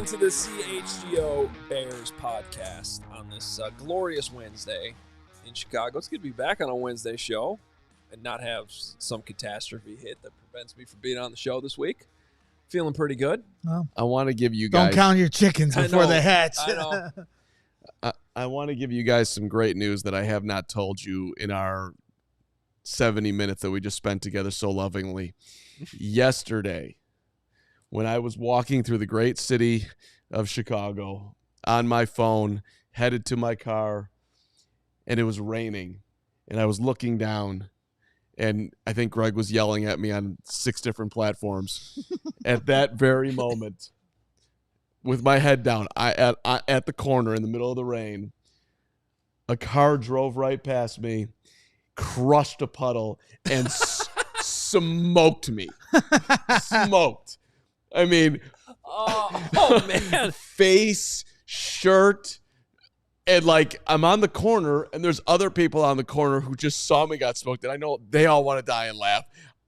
To the CHGO Bears Podcast on this glorious Wednesday in Chicago. It's good to be back on a Wednesday show and not have some catastrophe hit that prevents me from being on the show this week. Feeling pretty good. Well, I want to give you guys... Don't count your chickens before they hatch. I know. I want to give you guys some great news that I have not told you in our 70 minutes that we just spent together so lovingly. Yesterday, when I was walking through the great city of Chicago on my phone, headed to my car, and it was raining, and I was looking down, and I think Greg was yelling at me on 6 different platforms. At that very moment, with my head down, at the corner in the middle of the rain, a car drove right past me, crushed a puddle, and smoked me. Smoked. I mean, oh man, face, shirt, and like I'm on the corner, and there's other people on the corner who just saw me got smoked, and I know they all want to die and laugh.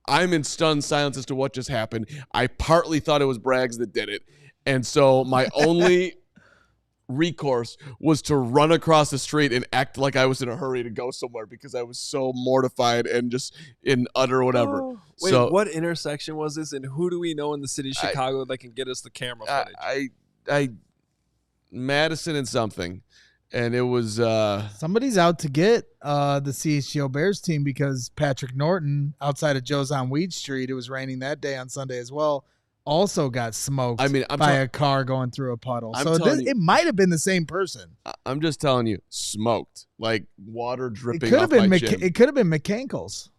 I'm in stunned silence as to what just happened. I partly thought it was Braggs that did it, and so my only recourse was to run across the street and act like I was in a hurry to go somewhere because I was so mortified and just in utter whatever. Oh. Wait, so, what intersection was this, and who do we know in the city of Chicago that can get us the camera footage? I Madison and something, and it was somebody's out to get the CHGO Bears team because Patrick Norton outside of Joe's on Weed Street, it was raining that day on Sunday as well, also got smoked by a car going through a puddle. It might have been the same person. I'm just telling you, smoked, like water dripping off my chin. It could have been McCankles.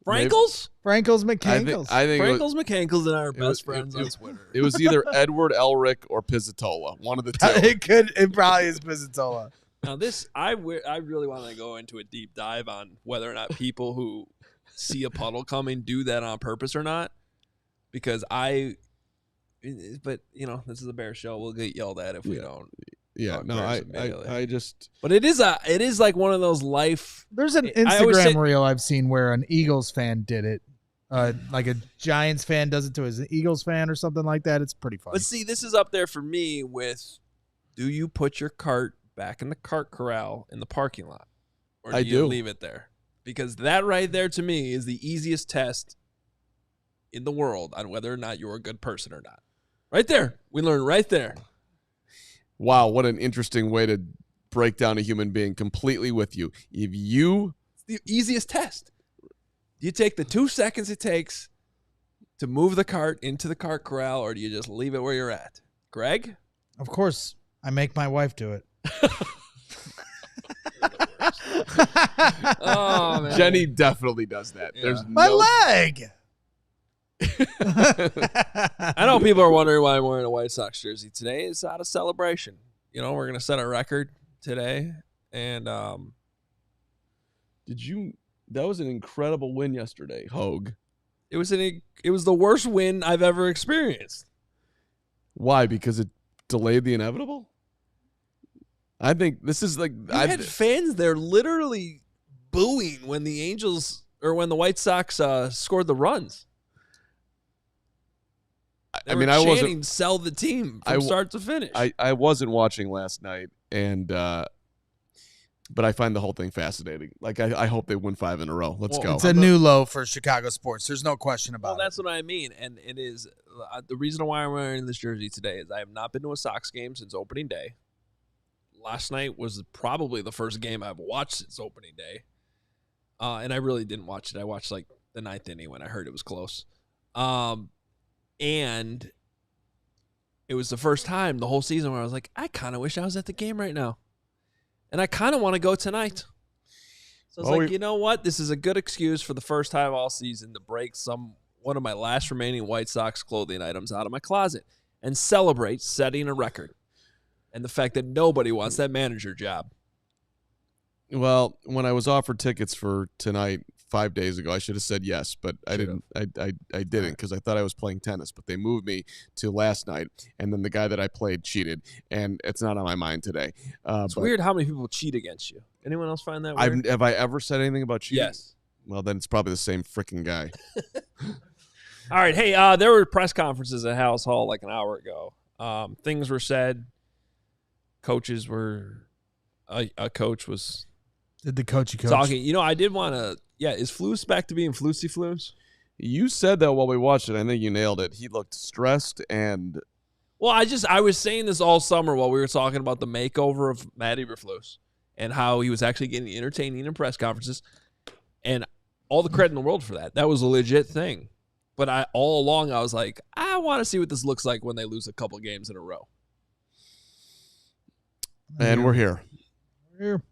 Frankles? Frankles McCankles. I think Frankles McCankles and our best friends on Twitter. It was either Edward Elric or Pizzatola, one of the two. It probably is Pizzatola. Now this, I really want to go into a deep dive on whether or not people who see a puddle coming do that on purpose or not. Because but you know, this is a Bear show. We'll get yelled at if we don't. Yeah, no, I just. But it is like one of those life. There's an Instagram reel I've seen where an Eagles fan did it. Like a Giants fan does it to an Eagles fan or something like that. It's pretty funny. But see, this is up there for me with, do you put your cart back in the cart corral in the parking lot? Or do you leave it there? Because that right there to me is the easiest test in the world on whether or not you're a good person or not. Right there. We learn right there. Wow, what an interesting way to break down a human being. Completely with you. It's the easiest test. Do you take the 2 seconds it takes to move the cart into the cart corral, or do you just leave it where you're at? Greg? Of course, I make my wife do it. Oh, man. Jenny definitely does that. Yeah. There's my leg. I know people are wondering why I'm wearing a White Sox jersey today. It's out of celebration. You know, we're going to set a record today. And that was an incredible win yesterday, Hoge. It was the worst win I've ever experienced. Why? Because it delayed the inevitable? I think this is like I had fans there literally booing when the Angels or when the White Sox scored the runs. I wasn't sell the team from start to finish. I wasn't watching last night, and but I find the whole thing fascinating. Like I hope they win 5 in a row. Let's go. It's a new low for Chicago sports. There's no question about it. Well, that's what I mean, and it is the reason why I'm wearing this jersey today is I have not been to a Sox game since opening day. Last night was probably the first game I've watched since opening day, and I really didn't watch it. I watched like the 9th inning when I heard it was close. And it was the first time the whole season where I was like, I kind of wish I was at the game right now. And I kind of want to go tonight. So I was you know what? This is a good excuse for the first time all season to break some one of my last remaining White Sox clothing items out of my closet and celebrate setting a record. And the fact that nobody wants that manager job. Well, when I was offered tickets for tonight 5 days ago, I should have said yes, but I didn't. I didn't because I thought I was playing tennis. But they moved me to last night, and then the guy that I played cheated, and it's not on my mind today. It's weird how many people cheat against you. Anyone else find that weird? Have I ever said anything about cheating? Yes. Well, then it's probably the same freaking guy. All right. Hey, there were press conferences at Halas Hall like an hour ago. Things were said. Coaches were. A coach was. Did the coach talking? You know, I did want to. Yeah, is Flus back to being Flusy Flus? You said that while we watched it. I think you nailed it. He looked stressed and. Well, I was saying this all summer while we were talking about the makeover of Matt Eberflus and how he was actually getting entertaining in press conferences, and all the credit in the world for that. That was a legit thing. But all along I was like, I want to see what this looks like when they lose a couple games in a row. And we're here.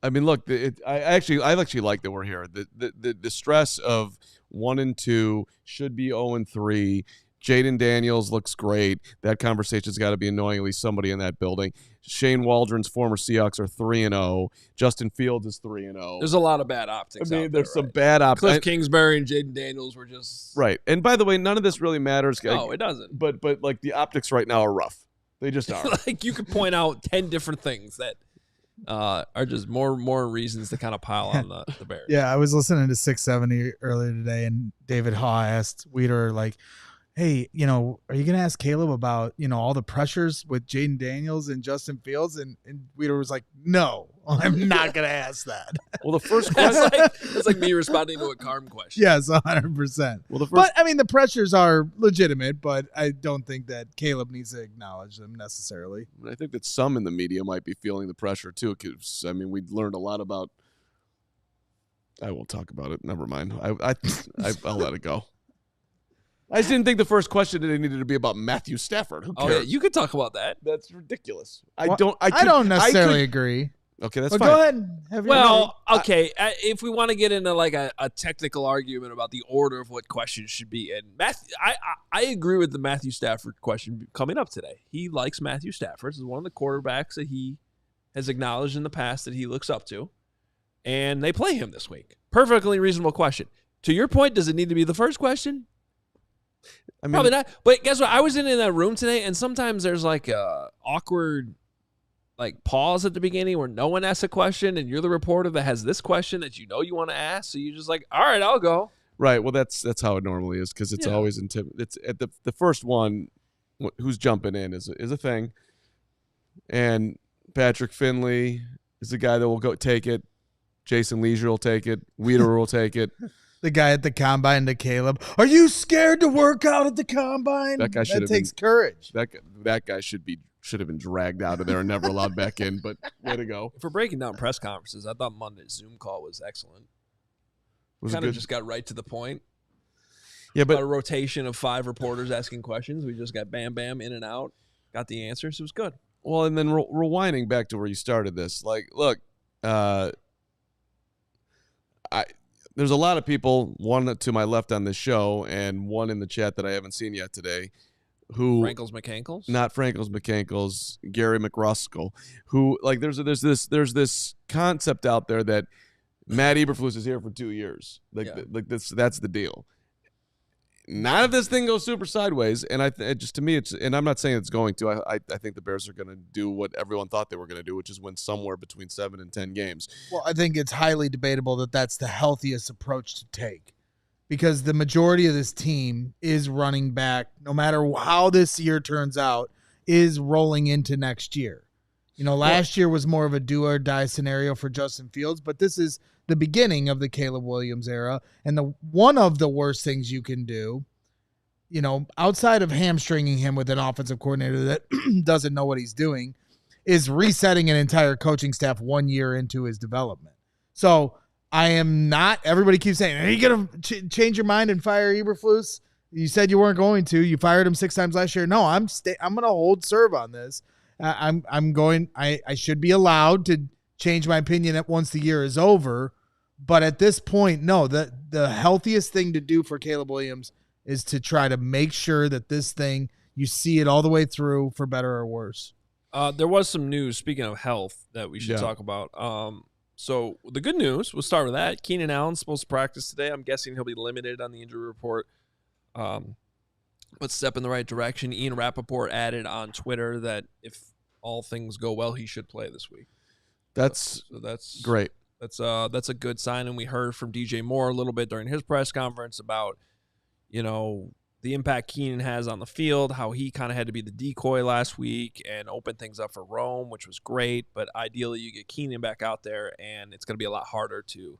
I mean, look, I actually like that we're here. The stress of 1-2 should be 0-3. Jaden Daniels looks great. That conversation's got to be annoying. At least somebody in that building. Shane Waldron's former Seahawks are 3-0. Justin Fields is 3-0. There's a lot of bad optics. I mean, there's some bad optics. Cliff Kingsbury and Jaden Daniels were just right. And by the way, none of this really matters. No, it doesn't. But like the optics right now are rough. They just are. Like you could point out 10 different things that are just more reasons to kind of pile on the Bears. Yeah, I was listening to 670 earlier today, and David Haw asked Weeder, like, hey, are you going to ask Caleb about, all the pressures with Jaden Daniels and Justin Fields? And Weeder was like, no, I'm not going to ask that. Well, the first question. That's like me responding to a Carm question. Yes, 100%. Well, the pressures are legitimate, but I don't think that Caleb needs to acknowledge them necessarily. I think that some in the media might be feeling the pressure too, because, we learned a lot about. I won't talk about it. Never mind. I'll let it go. I just didn't think the first question needed to be about Matthew Stafford. Who cares? Oh, yeah, you could talk about that. That's ridiculous. I don't necessarily agree. Okay, that's fine. Go ahead. Okay. If we want to get into like a technical argument about the order of what questions should be, and Matthew, I agree with the Matthew Stafford question coming up today. He likes Matthew Stafford. This is one of the quarterbacks that he has acknowledged in the past that he looks up to, and they play him this week. Perfectly reasonable question. To your point, does it need to be the first question? Probably not. But guess what? I was in that room today, and sometimes there's like a awkward pause at the beginning where no one asks a question, and you're the reporter that has this question that you want to ask, so you're just like, all right, I'll go. Right. Well, that's how it normally is because it's always it's at the first one. Who's jumping in is a thing, and Patrick Finley is the guy that will go take it. Jason Leisure will take it. Weeder will take it. The guy at the combine to Caleb. Are you scared to work out at the combine? That guy takes courage. That guy should have been dragged out of there and never allowed back in. But way to go. For breaking down press conferences, I thought Monday's Zoom call was excellent. Kind of just got right to the point. Yeah, but a rotation of 5 reporters asking questions. We just got bam, bam, in and out. Got the answers. It was good. Well, and then rewinding back to where you started this, look, there's a lot of people, one to my left on this show and one in the chat that I haven't seen yet today, who Frankles McCankles? Not Frankles McCankles, Gary McRuskell, who there's this concept out there that Matt Eberflus is here for 2 years. That's the deal. None of this thing goes super sideways, and to me, and I'm not saying it's going to. I think the Bears are going to do what everyone thought they were going to do, which is win somewhere between 7 and 10 games. Well, I think it's highly debatable that that's the healthiest approach to take, because the majority of this team is running back, no matter how this year turns out, is rolling into next year. Last year was more of a do or die scenario for Justin Fields, but this is the beginning of the Caleb Williams era. And one of the worst things you can do, outside of hamstringing him with an offensive coordinator that doesn't know what he's doing, is resetting an entire coaching staff 1 year into his development. So I am not, everybody keeps saying, are you going to change your mind and fire Eberflus? You said you weren't going to. You fired him 6 times last year. No, I'm going to hold serve on this. I should be allowed to change my opinion once the year is over. But at this point, no, the healthiest thing to do for Caleb Williams is to try to make sure that this thing, you see it all the way through for better or worse. There was some news, speaking of health, that we should talk about. So the good news, we'll start with that. Keenan Allen's supposed to practice today. I'm guessing he'll be limited on the injury report. But step in the right direction. Ian Rappaport added on Twitter that if all things go well, he should play this week. That's great. That's a good sign. And we heard from DJ Moore a little bit during his press conference about, the impact Keenan has on the field, how he kind of had to be the decoy last week and open things up for Rome, which was great. But ideally, you get Keenan back out there, and it's going to be a lot harder to,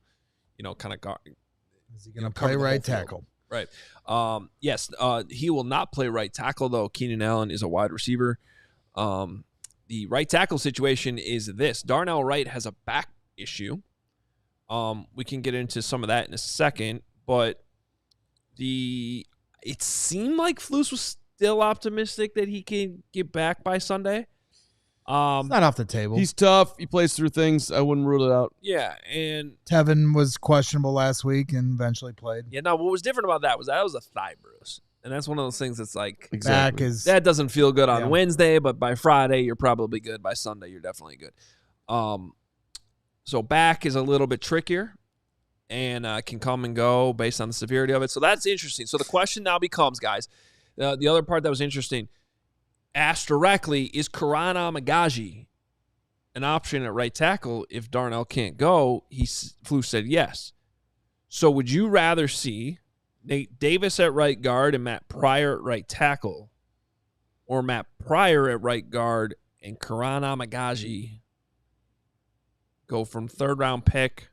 kind of guard. Is he going to play right tackle? Right. Yes. He will not play right tackle, though. Keenan Allen is a wide receiver. The right tackle situation is this. Darnell Wright has a back issue. We can get into some of that in a second, but it seemed like Flus was still optimistic that he can get back by Sunday. It's not off the table. He's tough. He plays through things. I wouldn't rule it out. Yeah, and Tevin was questionable last week and eventually played. Yeah, no, what was different about that was a thigh bruise. And that's one of those things that's like, back is, that doesn't feel good on Wednesday, but by Friday, you're probably good. By Sunday, you're definitely good. So back is a little bit trickier and can come and go based on the severity of it. So that's interesting. So the question now becomes, guys, the other part that was interesting, asked directly, is Karan Amagaji an option at right tackle if Darnell can't go? Flus said yes. So would you rather see Nate Davis at right guard and Matt Pryor at right tackle, or Matt Pryor at right guard and Karan Amagaji go from third-round pick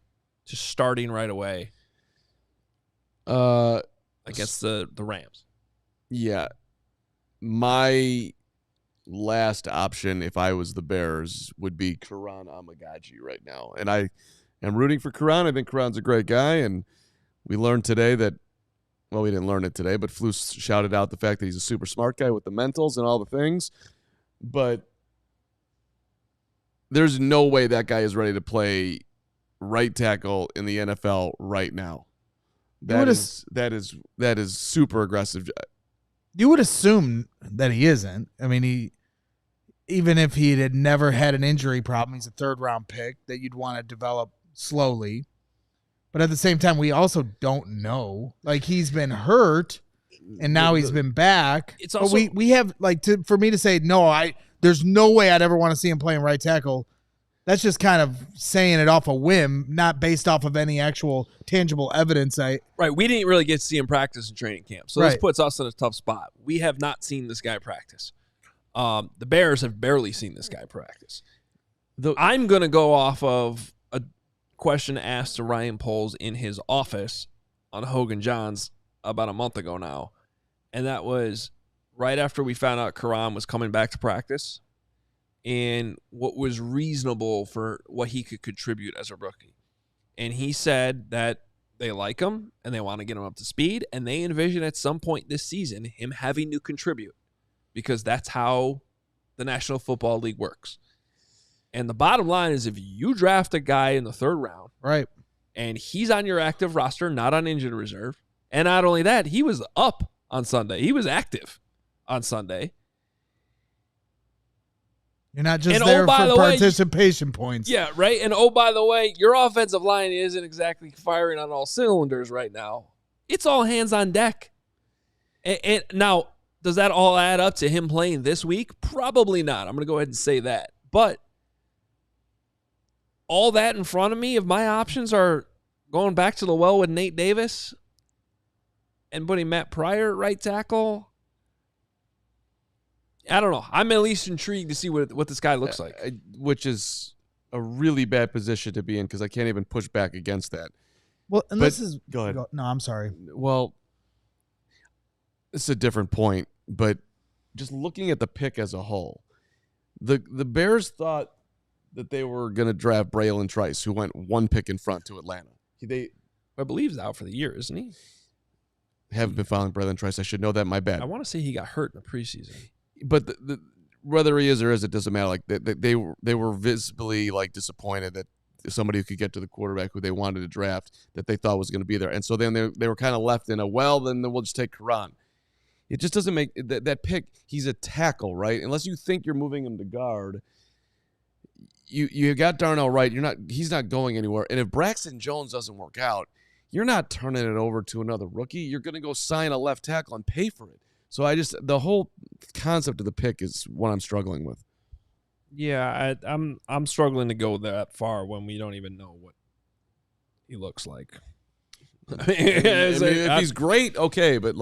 to starting right away against the Rams? Yeah. My last option, if I was the Bears, would be Karan Amagaji right now. And I am rooting for Karan. I think Karan's a great guy, and we learned today that, well, we didn't learn it today, but Flus shouted out the fact that he's a super smart guy with the mentals and all the things. But there's no way that guy is ready to play right tackle in the NFL right now. That is super aggressive. You would assume that he isn't. I mean, even if he had never had an injury problem, he's a third-round pick that you'd want to develop slowly. But at the same time, we also don't know. Like, he's been hurt, and now he's been back. It's also, but we have, like, for me to say, no, there's no way I'd ever want to see him playing right tackle. That's just kind of saying it off a whim, not based off of any actual tangible evidence. Right. We didn't really get to see him practice in training camp. So this puts us in a tough spot. We have not seen this guy practice. The Bears have barely seen this guy practice. I'm going to go off of a question asked to Ryan Poles in his office on Hogan Johns about a month ago now. And that was right after we found out Karan was coming back to practice and what was reasonable for what he could contribute as a rookie. And he said that they like him and they want to get him up to speed, and they envision at some point this season him having to contribute because that's how the National Football League works. And the bottom line is if you draft a guy in the third round, right, and he's on your active roster, not on injured reserve, and not only that, he was up on Sunday. He was active on Sunday. You're not just there for participation points. Yeah, right? And by the way, your offensive line isn't exactly firing on all cylinders right now. It's all hands on deck. And now, does that all add up to him playing this week? Probably not. I'm going to go ahead and say that. But all that in front of me, if my options are going back to the well with Nate Davis and putting Matt Pryor at right tackle, I don't know. I'm at least intrigued to see what this guy looks like. Which is a really bad position to be in because I can't even push back against that. Well, and go ahead. No, I'm sorry. Well, this is a different point, but just looking at the pick as a whole, the Bears thought that they were going to draft Braylon Trice, who went one pick in front to Atlanta. I believe he's out for the year, isn't he? Haven't been following Braylon Trice. I should know that. My bad. I want to say he got hurt in the preseason. But whether he is or is, it doesn't matter. Like they were visibly like disappointed that somebody who could get to the quarterback who they wanted to draft that they thought was going to be there. And so then they were kind of left in then we'll just take Karan. It just doesn't make that pick. He's a tackle, right? Unless you think you're moving him to guard. You got Darnell Wright. He's not going anywhere. And if Braxton Jones doesn't work out, you're not turning it over to another rookie. You're going to go sign a left tackle and pay for it. So the whole concept of the pick is what I'm struggling with. Yeah, I'm struggling to go that far when we don't even know what he looks like. If he's great, okay, but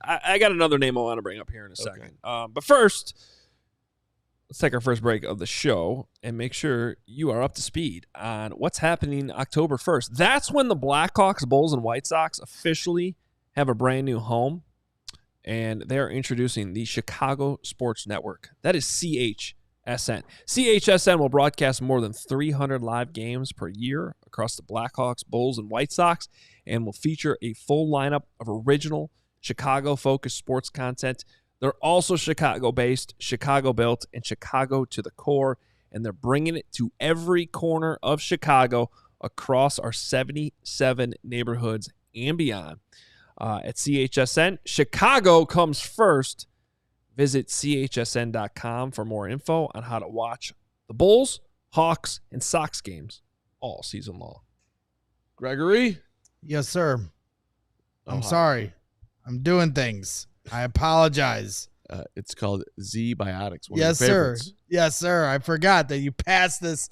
I got another name I want to bring up here in a second. But first, let's take our first break of the show and make sure you are up to speed on what's happening October 1st. That's when the Blackhawks, Bulls, and White Sox officially have a brand new home, and they're introducing the Chicago Sports Network. That is CHSN. CHSN will broadcast more than 300 live games per year across the Blackhawks, Bulls, and White Sox, and will feature a full lineup of original Chicago-focused sports content. They're also Chicago-based, Chicago-built, and Chicago to the core, and they're bringing it to every corner of Chicago across our 77 neighborhoods and beyond. At CHSN, Chicago comes first. Visit chsn.com for more info on how to watch the Bulls, Hawks, and Sox games all season long. Gregory? Yes, sir. I'm sorry. I'm doing things. I apologize. It's called Z-Biotics. Yes, sir. Yes, sir. I forgot that you passed this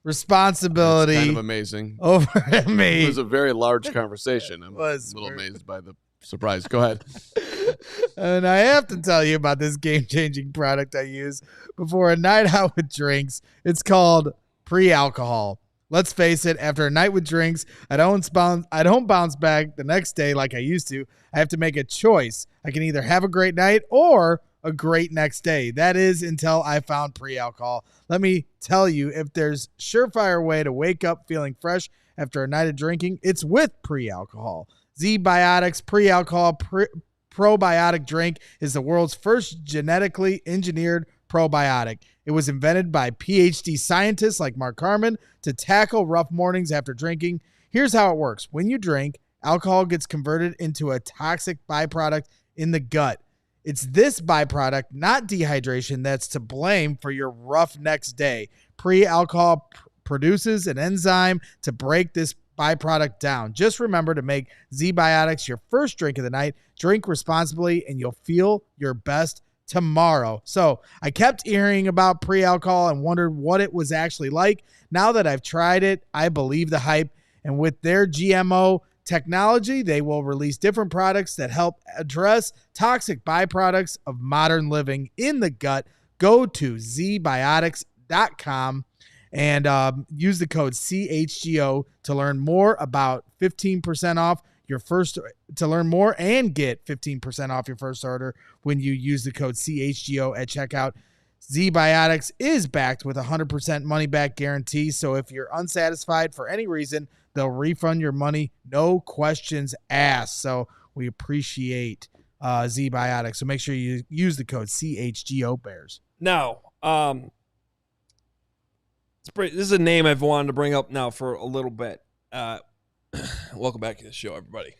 responsibility. It's kind of amazing. Over at me. It was a very large conversation. I'm a little amazed by the surprise. Go ahead. And I have to tell you about this game-changing product I use before a night out with drinks. It's called pre-alcohol. Let's face it, after a night with drinks, I don't bounce back the next day like I used to. I have to make a choice. I can either have a great night or a great next day. That is until I found pre-alcohol. Let me tell you, if there's a surefire way to wake up feeling fresh after a night of drinking, it's with pre-alcohol. Z-Biotics pre-alcohol probiotic drink is the world's first genetically engineered probiotic. It was invented by PhD scientists like Mark Carman to tackle rough mornings after drinking. Here's how it works. When you drink, alcohol gets converted into a toxic byproduct in the gut. It's this byproduct, not dehydration, that's to blame for your rough next day. Pre-alcohol produces an enzyme to break this byproduct down. Just remember to make Z-Biotics your first drink of the night. Drink responsibly, and you'll feel your best tomorrow. So I kept hearing about pre-alcohol and wondered what it was actually like. Now that I've tried it, I believe the hype. And with their GMO technology, they will release different products that help address toxic byproducts of modern living in the gut. Go to zbiotics.com and use the code CHGO to learn more about 15% off your first, to learn more and get 15% off your first order when you use the code CHGO at checkout. Z-Biotics is backed with a 100% money back guarantee. So if you're unsatisfied for any reason, they'll refund your money. No questions asked. So we appreciate Z-Biotics. So make sure you use the code CHGO Bears. Now, this is a name I've wanted to bring up now for a little bit. Welcome back to the show, everybody.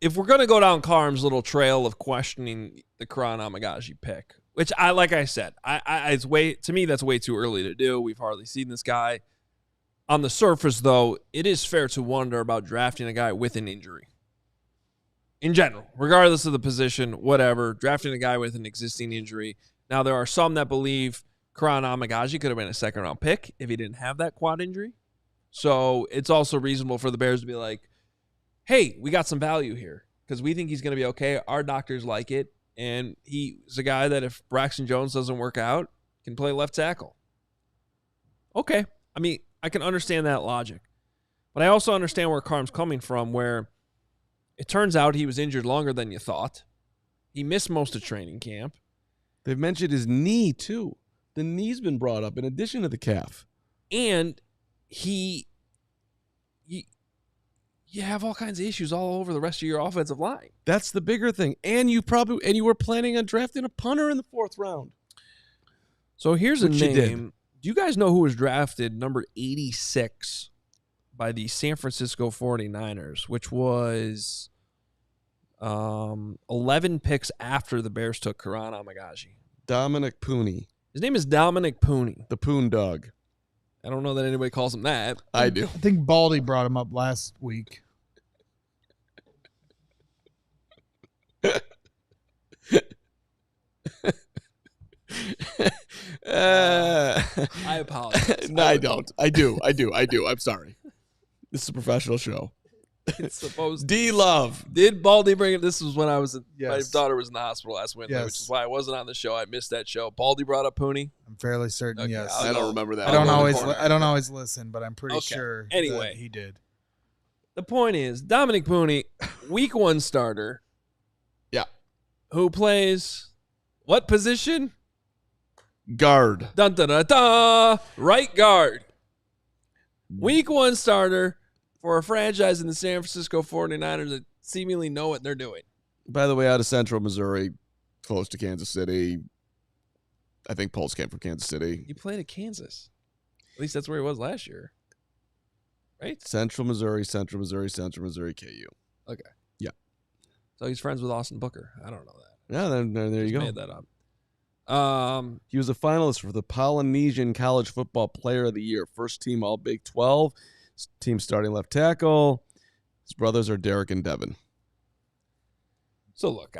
If we're going to go down Carm's little trail of questioning the Karan Amagaji pick, which like I said, to me, that's way too early to do. We've hardly seen this guy. On the surface, though, it is fair to wonder about drafting a guy with an injury. In general, regardless of the position, whatever, drafting a guy with an existing injury. Now, there are some that believe Karan Amagaji could have been a second-round pick if he didn't have that quad injury. So it's also reasonable for the Bears to be like, hey, we got some value here because we think he's going to be okay. Our doctors like it. And he's a guy that if Braxton Jones doesn't work out, can play left tackle. Okay. I mean, I can understand that logic. But I also understand where Carm's coming from, where it turns out he was injured longer than you thought. He missed most of training camp. They've mentioned his knee, too. The knee's been brought up in addition to the calf. And you have all kinds of issues all over the rest of your offensive line. That's the bigger thing. And you were planning on drafting a punter in the 4th round. So here's a name Do you guys know who was drafted number 86 by the San Francisco 49ers, which was 11 picks after the Bears took Karan Amagaji? Dominic Pooney. His name is Dominic Pooney. The Poon Dog. I don't know that anybody calls him that. I do. I think Baldy brought him up last week. I apologize. No, I don't. I do. I'm sorry. This is a professional show. It's supposed D-Love. Did Baldy bring it? This was when I was Yes. my daughter was in the hospital last Wednesday, which is why I wasn't on the show. I missed that show. Baldy brought up Pooney. I'm fairly certain, Okay, yes. I don't remember that. I don't always listen, but I'm pretty sure Anyway. that he did. The point is, Dominic Pooney, week 1 starter. Yeah. Who plays what position? Guard. Dun dun dun dun. Right guard. Week 1 starter for a franchise in the San Francisco 49ers that seemingly know what they're doing. By the way, out of Central Missouri, close to Kansas City. I think Pulse came from Kansas City. He played at Kansas. At least that's where he was last year. Right? Central Missouri, KU. Okay. Yeah. So he's friends with Austin Booker. I don't know that. Yeah, there you go. Made that up. He was a finalist for the Polynesian College Football Player of the Year. First team All Big 12. Team starting left tackle. His brothers are Derek and Devin. So look,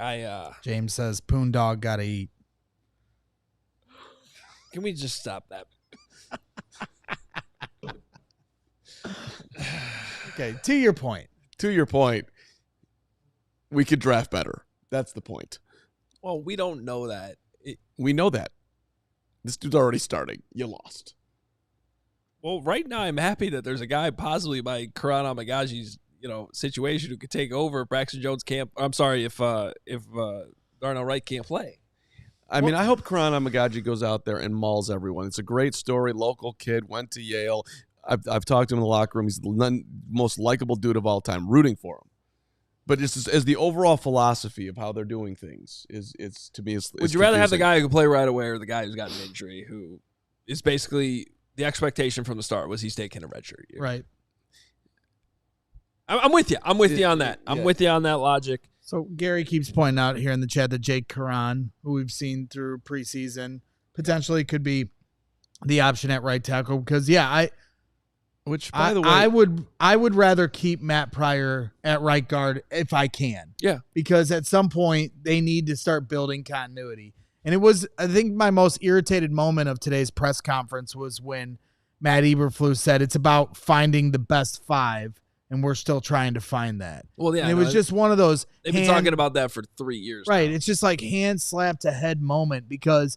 James says Poon Dog gotta eat. Can we just stop that? Okay, to your point. We could draft better. That's the point. Well, we don't know that. We know that. This dude's already starting. You lost. Well, right now I'm happy that there's a guy possibly by Karan Amagaji's, situation who could take over if Braxton Jones can't. I'm sorry, if Darnell Wright can't play. I mean, I hope Karan Amagaji goes out there and mauls everyone. It's a great story. Local kid, went to Yale. I've talked to him in the locker room. He's the most likable dude of all time. Rooting for him. But just as the overall philosophy of how they're doing things is to me. Would you rather have the guy who can play right away or the guy who's got an injury who is basically the expectation from the start was he's taking a redshirt year? Right. I'm with you. I'm with you on that. I'm with you on that logic. So Gary keeps pointing out here in the chat that Jake Karan, who we've seen through preseason, potentially could be the option at right tackle because which, by the way, I would rather keep Matt Pryor at right guard if I can. Yeah. Because at some point they need to start building continuity. And it was, I think, my most irritated moment of today's press conference was when Matt Eberflus said it's about finding the best 5, and we're still trying to find that. Well, yeah. And it was just one of those. They've been talking about that for 3 years. Right. Now. It's just like hand slap to head moment because,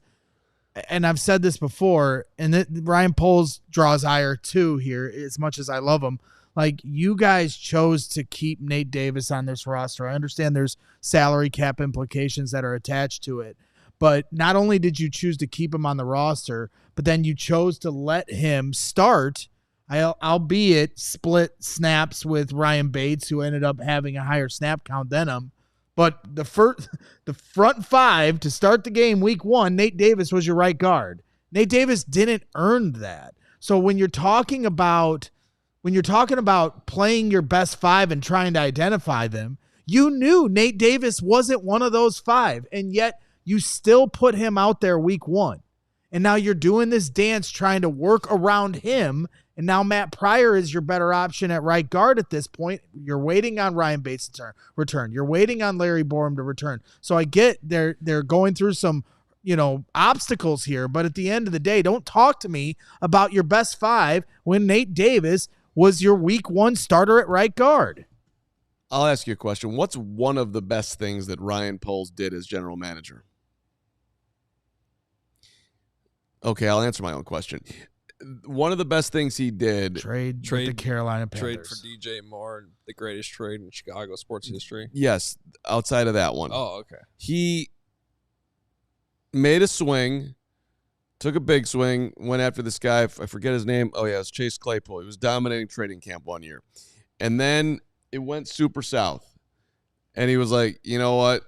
and I've said this before, and Ryan Poles draws ire too here as much as I love him. Like, you guys chose to keep Nate Davis on this roster. I understand there's salary cap implications that are attached to it. But not only did you choose to keep him on the roster, but then you chose to let him start, albeit split snaps with Ryan Bates, who ended up having a higher snap count than him. But the front 5 to start the game week 1, Nate Davis was your right guard. Nate Davis didn't earn that. So when you're talking about playing your best 5 and trying to identify them, you knew Nate Davis wasn't one of those 5, and yet you still put him out there week 1. And now you're doing this dance trying to work around him. And now Matt Pryor is your better option at right guard at this point. You're waiting on Ryan Bates to return. You're waiting on Larry Borum to return. So I get they're going through some, obstacles here. But at the end of the day, don't talk to me about your best 5 when Nate Davis was your week 1 starter at right guard. I'll ask you a question. What's one of the best things that Ryan Poles did as general manager? Okay, I'll answer my own question. One of the best things he did... Trade with the Carolina Panthers. Trade for DJ Moore, the greatest trade in Chicago sports history. Yes, outside of that one. Oh, okay. He made a swing, took a big swing, went after this guy. I forget his name. Oh, yeah, it was Chase Claypool. He was dominating training camp one year. And then it went super south. And he was like, you know what?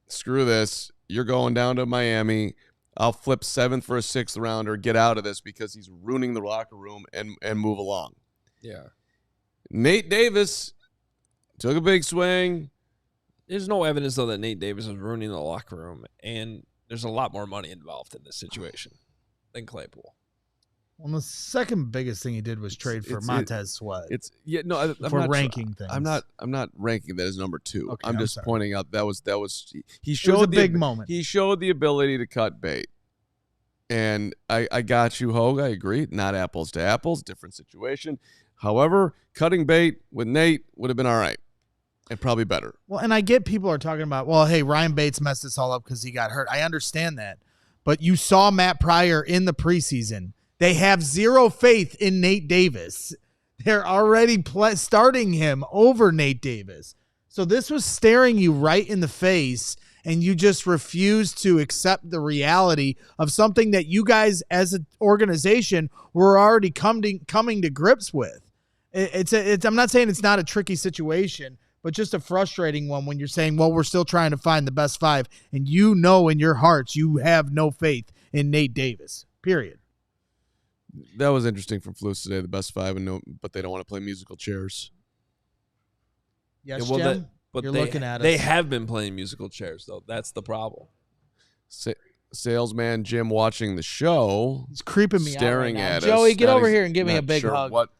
Screw this. You're going down to Miami. I'll flip 7th for a 6th rounder, get out of this because he's ruining the locker room and move along. Yeah. Nate Davis took a big swing. There's no evidence, though, that Nate Davis is ruining the locker room, and there's a lot more money involved in this situation than Claypool. Well, the second biggest thing he did was trade for Montez Sweat. I'm for not ranking things. I'm not ranking that as number 2. Okay, I'm just pointing out that was he It showed was a big moment. He showed the ability to cut bait, and I got you, Hoge. I agree. Not apples to apples, different situation. However, cutting bait with Nate would have been all right, and probably better. Well, and I get people are talking about, well, hey, Ryan Bates messed this all up because he got hurt. I understand that, but you saw Matt Pryor in the preseason. They have zero faith in Nate Davis. They're already starting him over Nate Davis. So this was staring you right in the face, and you just refuse to accept the reality of something that you guys as an organization were already coming to grips with. I'm not saying it's not a tricky situation, but just a frustrating one when you're saying, well, we're still trying to find the best 5, and you know in your hearts you have no faith in Nate Davis, period. That was interesting from Flus today, the best 5, but they don't want to play musical chairs. Yes, Jim? You're looking at us. They have been playing musical chairs, though. That's the problem. Salesman Jim watching the show. He's creeping me staring out right at now. us. Joey, get over here and give me a big hug.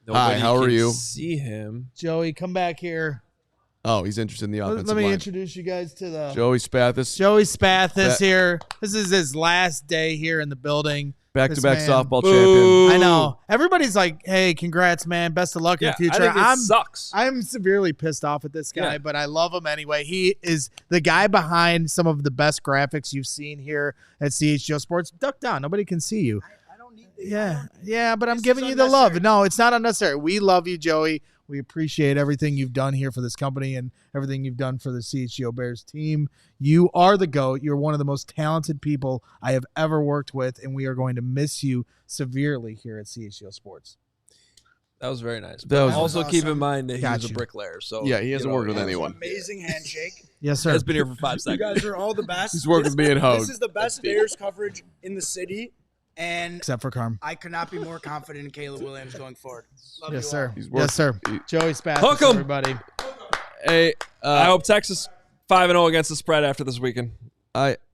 Hi, how are you? See him. Joey, come back here. Oh, he's interested in the offensive line. Let me introduce you guys to the Joey Spathis. Joey Spathis here. This is his last day here in the building. Back-to-back softball champion. I know. Everybody's like, hey, congrats, man. Best of luck in the future. I think it sucks. I'm severely pissed off at this guy, but I love him anyway. He is the guy behind some of the best graphics you've seen here at CHGO Sports. Duck down. Nobody can see you. I don't need Yeah, but I'm giving you the love. No, it's not unnecessary. We love you, Joey. We appreciate everything you've done here for this company and everything you've done for the CHGO Bears team. You are the GOAT. You're one of the most talented people I have ever worked with, and we are going to miss you severely here at CHGO Sports. That was very nice. That was also awesome. keep in mind that he was a bricklayer. So yeah, he hasn't worked with anyone. Amazing handshake. Yes, sir. He's been here for 5 seconds. You guys are all the best. He's worked with me and Hoge. This is the best Bears coverage in the city. And except for Carm. I could not be more confident in Caleb Williams going forward. Love Yes, you sir. all. Yes, sir. Joey Spathis, Hook 'em. everybody. Hey, I hope Texas 5-0 against the spread after this weekend.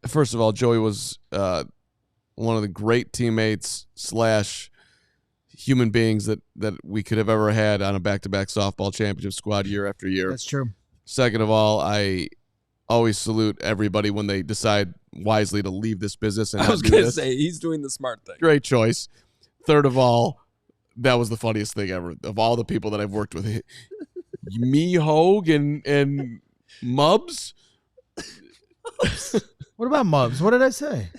First of all, Joey was one of the great teammates / human beings that we could have ever had on a back-to-back softball championship squad year after year. That's true. Second of all, I always salute everybody when they decide wisely to leave this business. And I was going to say, he's doing the smart thing. Great choice. Third of all, that was the funniest thing ever. Of all the people that I've worked with, me, Hoge, and Mubs. What about Mubs? What did I say?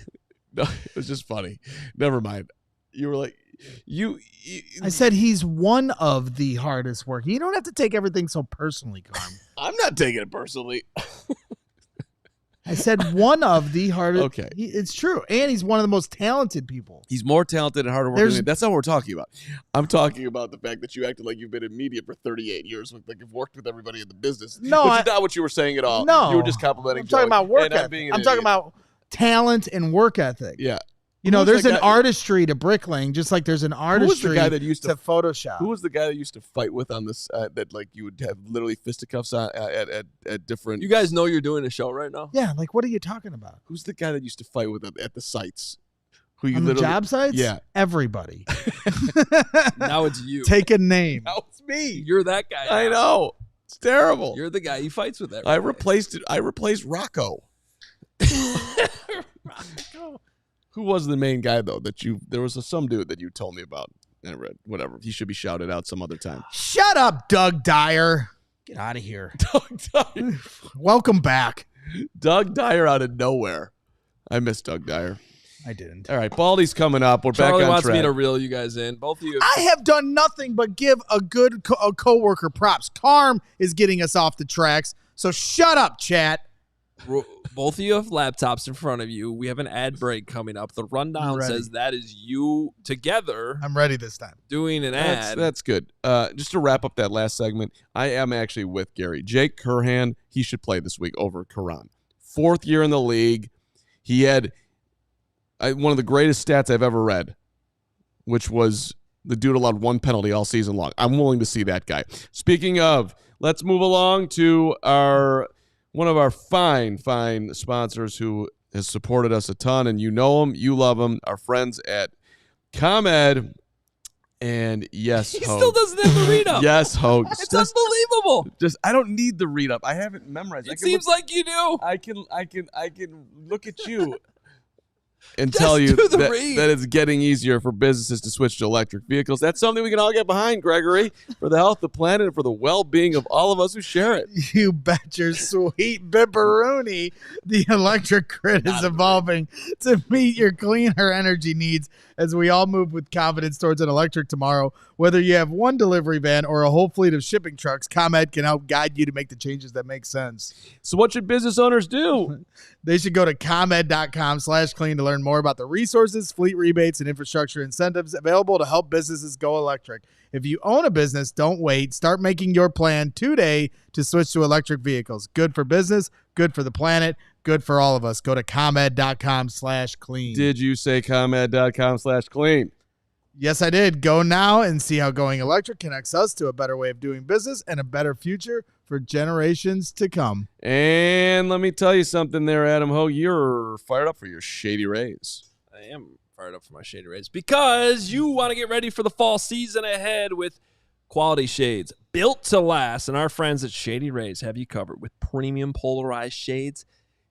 No, it was just funny. Never mind. You were like, I said he's one of the hardest working. You don't have to take everything so personally, Carm. I'm not taking it personally. I said one of the hardest. Okay. It's true. And he's one of the most talented people. He's more talented and harder working. That's not what we're talking about. I'm talking about the fact that you acted like you've been in media for 38 years, like you've worked with everybody in the business. No, which is not what you were saying at all. No. You were just complimenting I'm talking about work ethic. ethic. I'm talking about talent and work ethic. Yeah. You know, there's an artistry to bricklaying, just like there's an artistry to Photoshop. Who was the guy that used to fight with on this? That like you would have literally fisticuffs on at different. You guys know you're doing a show right now. Yeah, like what are you talking about? Who's the guy that used to fight with at the sites? Who you on literally the job sites? Yeah, everybody. Now it's you. Take a name. Now it's me. You're that guy. I know. It's terrible. You're the guy he fights with everybody. I replaced Rocco. Rocco. Who was the main guy though there was some dude that you told me about? I read whatever. He should be shouted out some other time. Shut up, Doug Dyer. Get out of here. Doug Dyer. Welcome back. Doug Dyer out of nowhere. I miss Doug Dyer. I didn't. All right, Baldy's coming up. We're Charlie back on wants track. me to reel you guys in. Both of you. I have done nothing but give a good coworker props. Carm is getting us off the tracks. So shut up, chat. Both of you have laptops in front of you. We have an ad break coming up. The rundown says that is you together. I'm ready this time. Doing an ad. That's good. Just to wrap up that last segment, I am actually with Gary. Jake Curhan, he should play this week over Carman. 4th year in the league. He had one of the greatest stats I've ever read, which was the dude allowed 1 penalty all season long. I'm willing to see that guy. Speaking of, let's move along to one of our fine sponsors who has supported us a ton, and you know him, you love him, our friends at ComEd. And yes, he Hoge. still doesn't have the read up. Yes, Hoge. It's unbelievable. I don't need the read up. I haven't memorized. It seems like you do. I can look at you and tell you that it's getting easier for businesses to switch to electric vehicles. That's something we can all get behind, Gregory, for the health of the planet and for the well-being of all of us who share it. You bet your sweet bipperoonie. The electric grid is evolving to meet your cleaner energy needs as we all move with confidence towards an electric tomorrow. Whether you have one delivery van or a whole fleet of shipping trucks, ComEd can help guide you to make the changes that make sense. So what should business owners do? They should go to ComEd.com/clean to learn more about the resources, fleet rebates, and infrastructure incentives available to help businesses go electric. If you own a business, don't wait. Start making your plan today to switch to electric vehicles. Good for business, good for the planet, good for all of us. Go to ComEd.com/clean. Did you say ComEd.com/clean? Yes, I did. Go now and see how going electric connects us to a better way of doing business and a better future for generations to come. And let me tell you something there, Adam Hoge. You're fired up for your Shady Rays. I am fired up for my Shady Rays because you want to get ready for the fall season ahead with quality shades built to last. And our friends at Shady Rays have you covered with premium polarized shades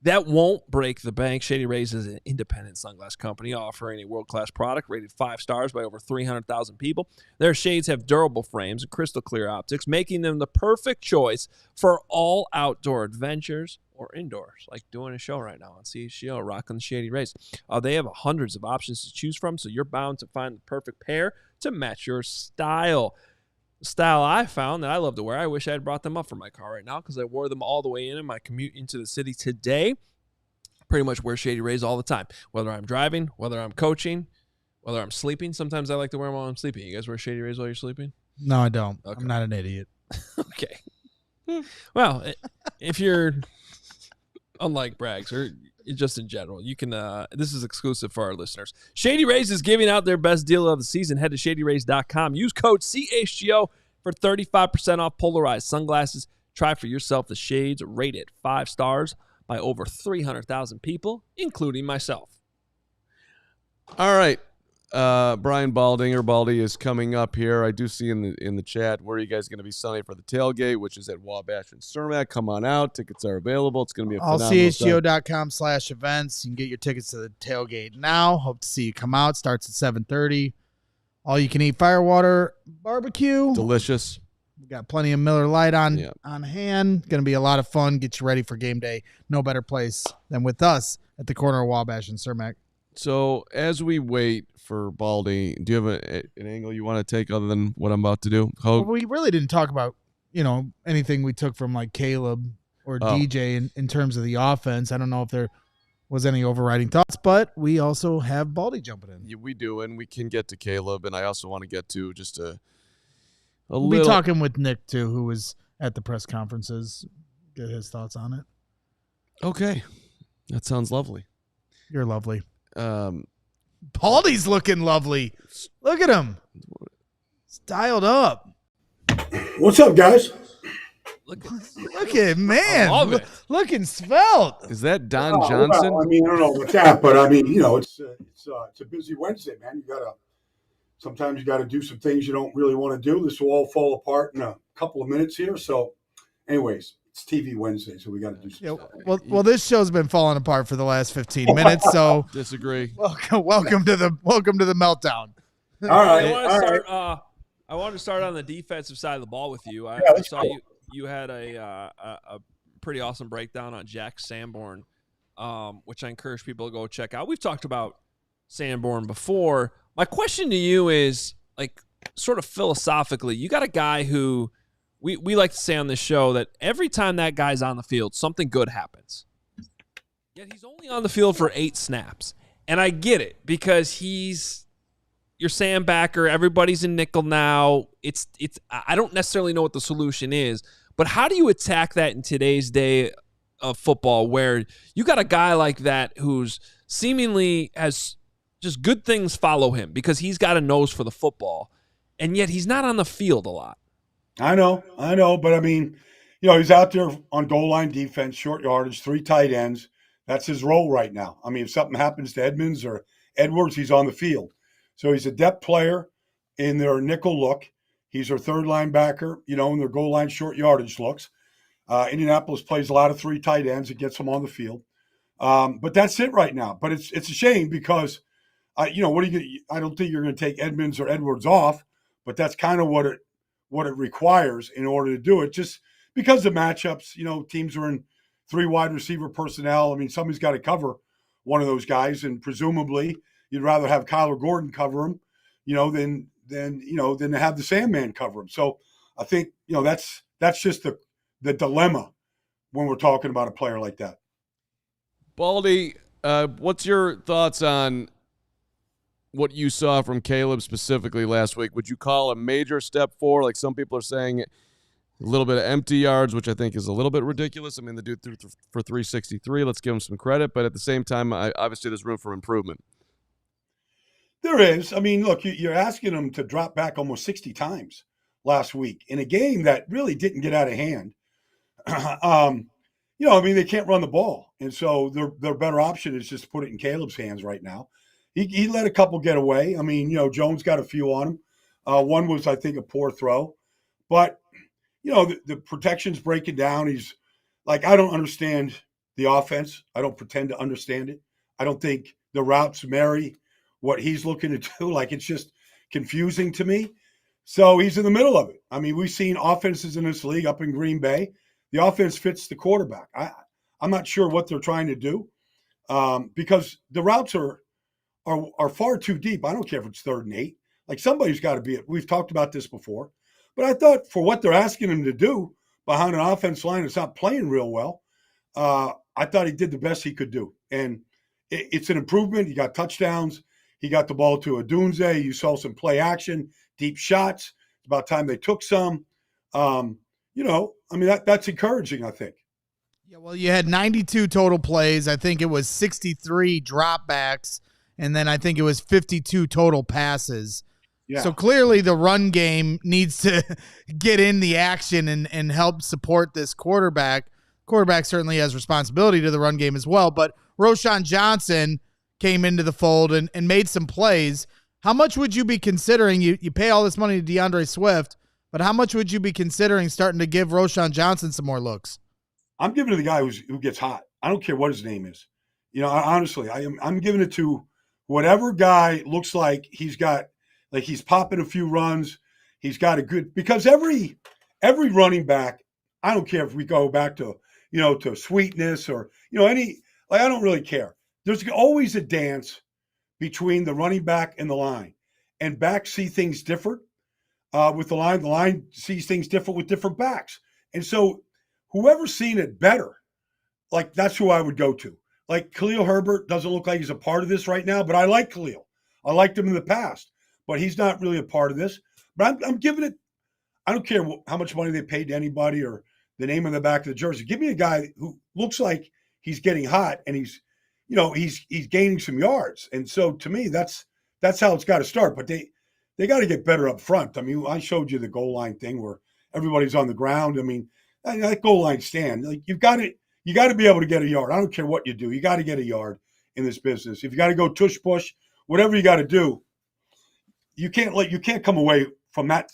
that won't break the bank. Shady Rays is an independent sunglass company offering a world-class product rated 5 stars by over 300,000 people. Their shades have durable frames and crystal clear optics, making them the perfect choice for all outdoor adventures or indoors, like doing a show right now on CHGO, rocking the Shady Rays. They have hundreds of options to choose from, so you're bound to find the perfect pair to match your style. Style I found that I love to wear. I wish I had brought them up for my car right now because I wore them all the way in my commute into the city today. Pretty much wear Shady Rays all the time, whether I'm driving, whether I'm coaching, whether I'm sleeping. Sometimes I like to wear them while I'm sleeping. You guys wear Shady Rays while you're sleeping? No, I don't. Okay. I'm not an idiot. Okay. Well, if you're unlike Braggs or just in general, you can. This is exclusive for our listeners. Shady Rays is giving out their best deal of the season. Head to ShadyRays.com. Use code CHGO for 35% off polarized sunglasses. Try for yourself the shades rated 5 stars by over 300,000 people, including myself. All right. Brian Baldinger. Baldy is coming up here. I do see in the chat where are you guys going to be Sunday for the tailgate, which is at Wabash and Cermak. Come on out. Tickets are available. It's going to be a phenomenal ALLCITY.com/events. You can get your tickets to the tailgate now. Hope to see you come out. Starts at 7:30. All you can eat firewater barbecue. Delicious. We got plenty of Miller Lite on hand. Going to be a lot of fun. Get you ready for game day. No better place than with us at the corner of Wabash and Cermak. So as we wait for Baldy, do you have an angle you want to take other than what I'm about to do? Well, we really didn't talk about, anything we took from like Caleb or DJ in terms of the offense. I don't know if there was any overriding thoughts, but we also have Baldy jumping in. Yeah, we do, and we can get to Caleb, and I also want to get to just we'll be talking with Nick, too, who was at the press conferences, get his thoughts on it. Okay. That sounds lovely. You're lovely. Baldy's looking lovely. Look at him. Styled up. What's up, guys? Look at man. Looking svelte. Is that Don Johnson? Well, I don't know what's that, but it's a busy Wednesday, man. Sometimes you gotta do some things you don't really want to do. This will all fall apart in a couple of minutes here. So, anyways, it's TV Wednesday, so we got to do some stuff. Well, this show's been falling apart for the last 15 minutes. So disagree. Welcome to the meltdown. All right. I wanted to start on the defensive side of the ball with you. I saw you had a pretty awesome breakdown on Jack Sanborn, which I encourage people to go check out. We've talked about Sanborn before. My question to you is, like, sort of philosophically, you got a guy who we like to say on this show that every time that guy's on the field, something good happens. Yet he's only on the field for 8 snaps. And I get it because he's your Sam backer. Everybody's in nickel now. It's I don't necessarily know what the solution is, but how do you attack that in today's day of football where you got a guy like that who's seemingly has just good things follow him because he's got a nose for the football, and yet he's not on the field a lot. I know, but I mean, he's out there on goal line defense, short yardage, 3 tight ends. That's his role right now. I mean, if something happens to Edmonds or Edwards, he's on the field. So he's a depth player in their nickel look. He's their third linebacker, in their goal line short yardage looks. Indianapolis plays a lot of 3 tight ends. It gets them on the field. But that's it right now. But it's a shame because, what are you? I don't think you're going to take Edmonds or Edwards off, but that's kind of what it requires in order to do it. Just because of matchups, teams are in 3 wide receiver personnel. I mean, somebody's got to cover one of those guys, and presumably you'd rather have Kyler Gordon cover him, than to have the Sandman cover him. So I think that's just the dilemma when we're talking about a player like that. Baldy, what's your thoughts on what you saw from Caleb specifically last week? Would you call a major step forward? Like some people are saying, a little bit of empty yards, which I think is a little bit ridiculous. I mean, the dude threw for 363. Let's give him some credit. But at the same time, obviously there's room for improvement. There is. I mean, look, you're asking him to drop back almost 60 times last week in a game that really didn't get out of hand. They can't run the ball. And so their better option is just put it in Caleb's hands right now. He let a couple get away. I mean, Jones got a few on him. One was, I think, a poor throw. But, the protection's breaking down. He's like, I don't understand the offense. I don't pretend to understand it. I don't think the routes marry what he's looking to do. Like, it's just confusing to me. So he's in the middle of it. I mean, we've seen offenses in this league up in Green Bay. The offense fits the quarterback. I'm not sure what they're trying to do because the routes are far too deep. I don't care if it's 3rd and 8. Like, somebody's got to be it. We've talked about this before. But I thought for what they're asking him to do behind an offense line that's not playing real well, I thought he did the best he could do. And it's an improvement. He got touchdowns. He got the ball to Odunze. You saw some play action, deep shots. It's about time they took some. That's encouraging, I think. Yeah, well, you had 92 total plays. I think it was 63 dropbacks, and then I think it was 52 total passes. Yeah. So clearly the run game needs to get in the action and help support this quarterback. Quarterback certainly has responsibility to the run game as well, but Roschon Johnson came into the fold and made some plays. How much would you be considering? You pay all this money to DeAndre Swift, but how much would you be considering starting to give Roschon Johnson some more looks? I'm giving it to the guy who gets hot. I don't care what his name is. Honestly, I'm giving it to whatever guy looks like he's popping a few runs. He's got a good, because every running back, I don't care if we go back to, to Sweetness or, I don't really care. There's always a dance between the running back and the line, and backs see things different with the line. The line sees things different with different backs. And so whoever's seen it better, like, that's who I would go to. Like, Khalil Herbert doesn't look like he's a part of this right now, but I like Khalil. I liked him in the past, but he's not really a part of this. But I'm giving it, I don't care how much money they paid to anybody or the name on the back of the jersey. Give me a guy who looks like he's getting hot and he's gaining some yards. And so to me, that's how it's got to start. But they got to get better up front. I mean, I showed you the goal line thing where everybody's on the ground. I mean, that goal line stand, like, you got to be able to get a yard. I don't care what you do. You got to get a yard in this business. If you got to go tush push, whatever you got to do, you can't come away from that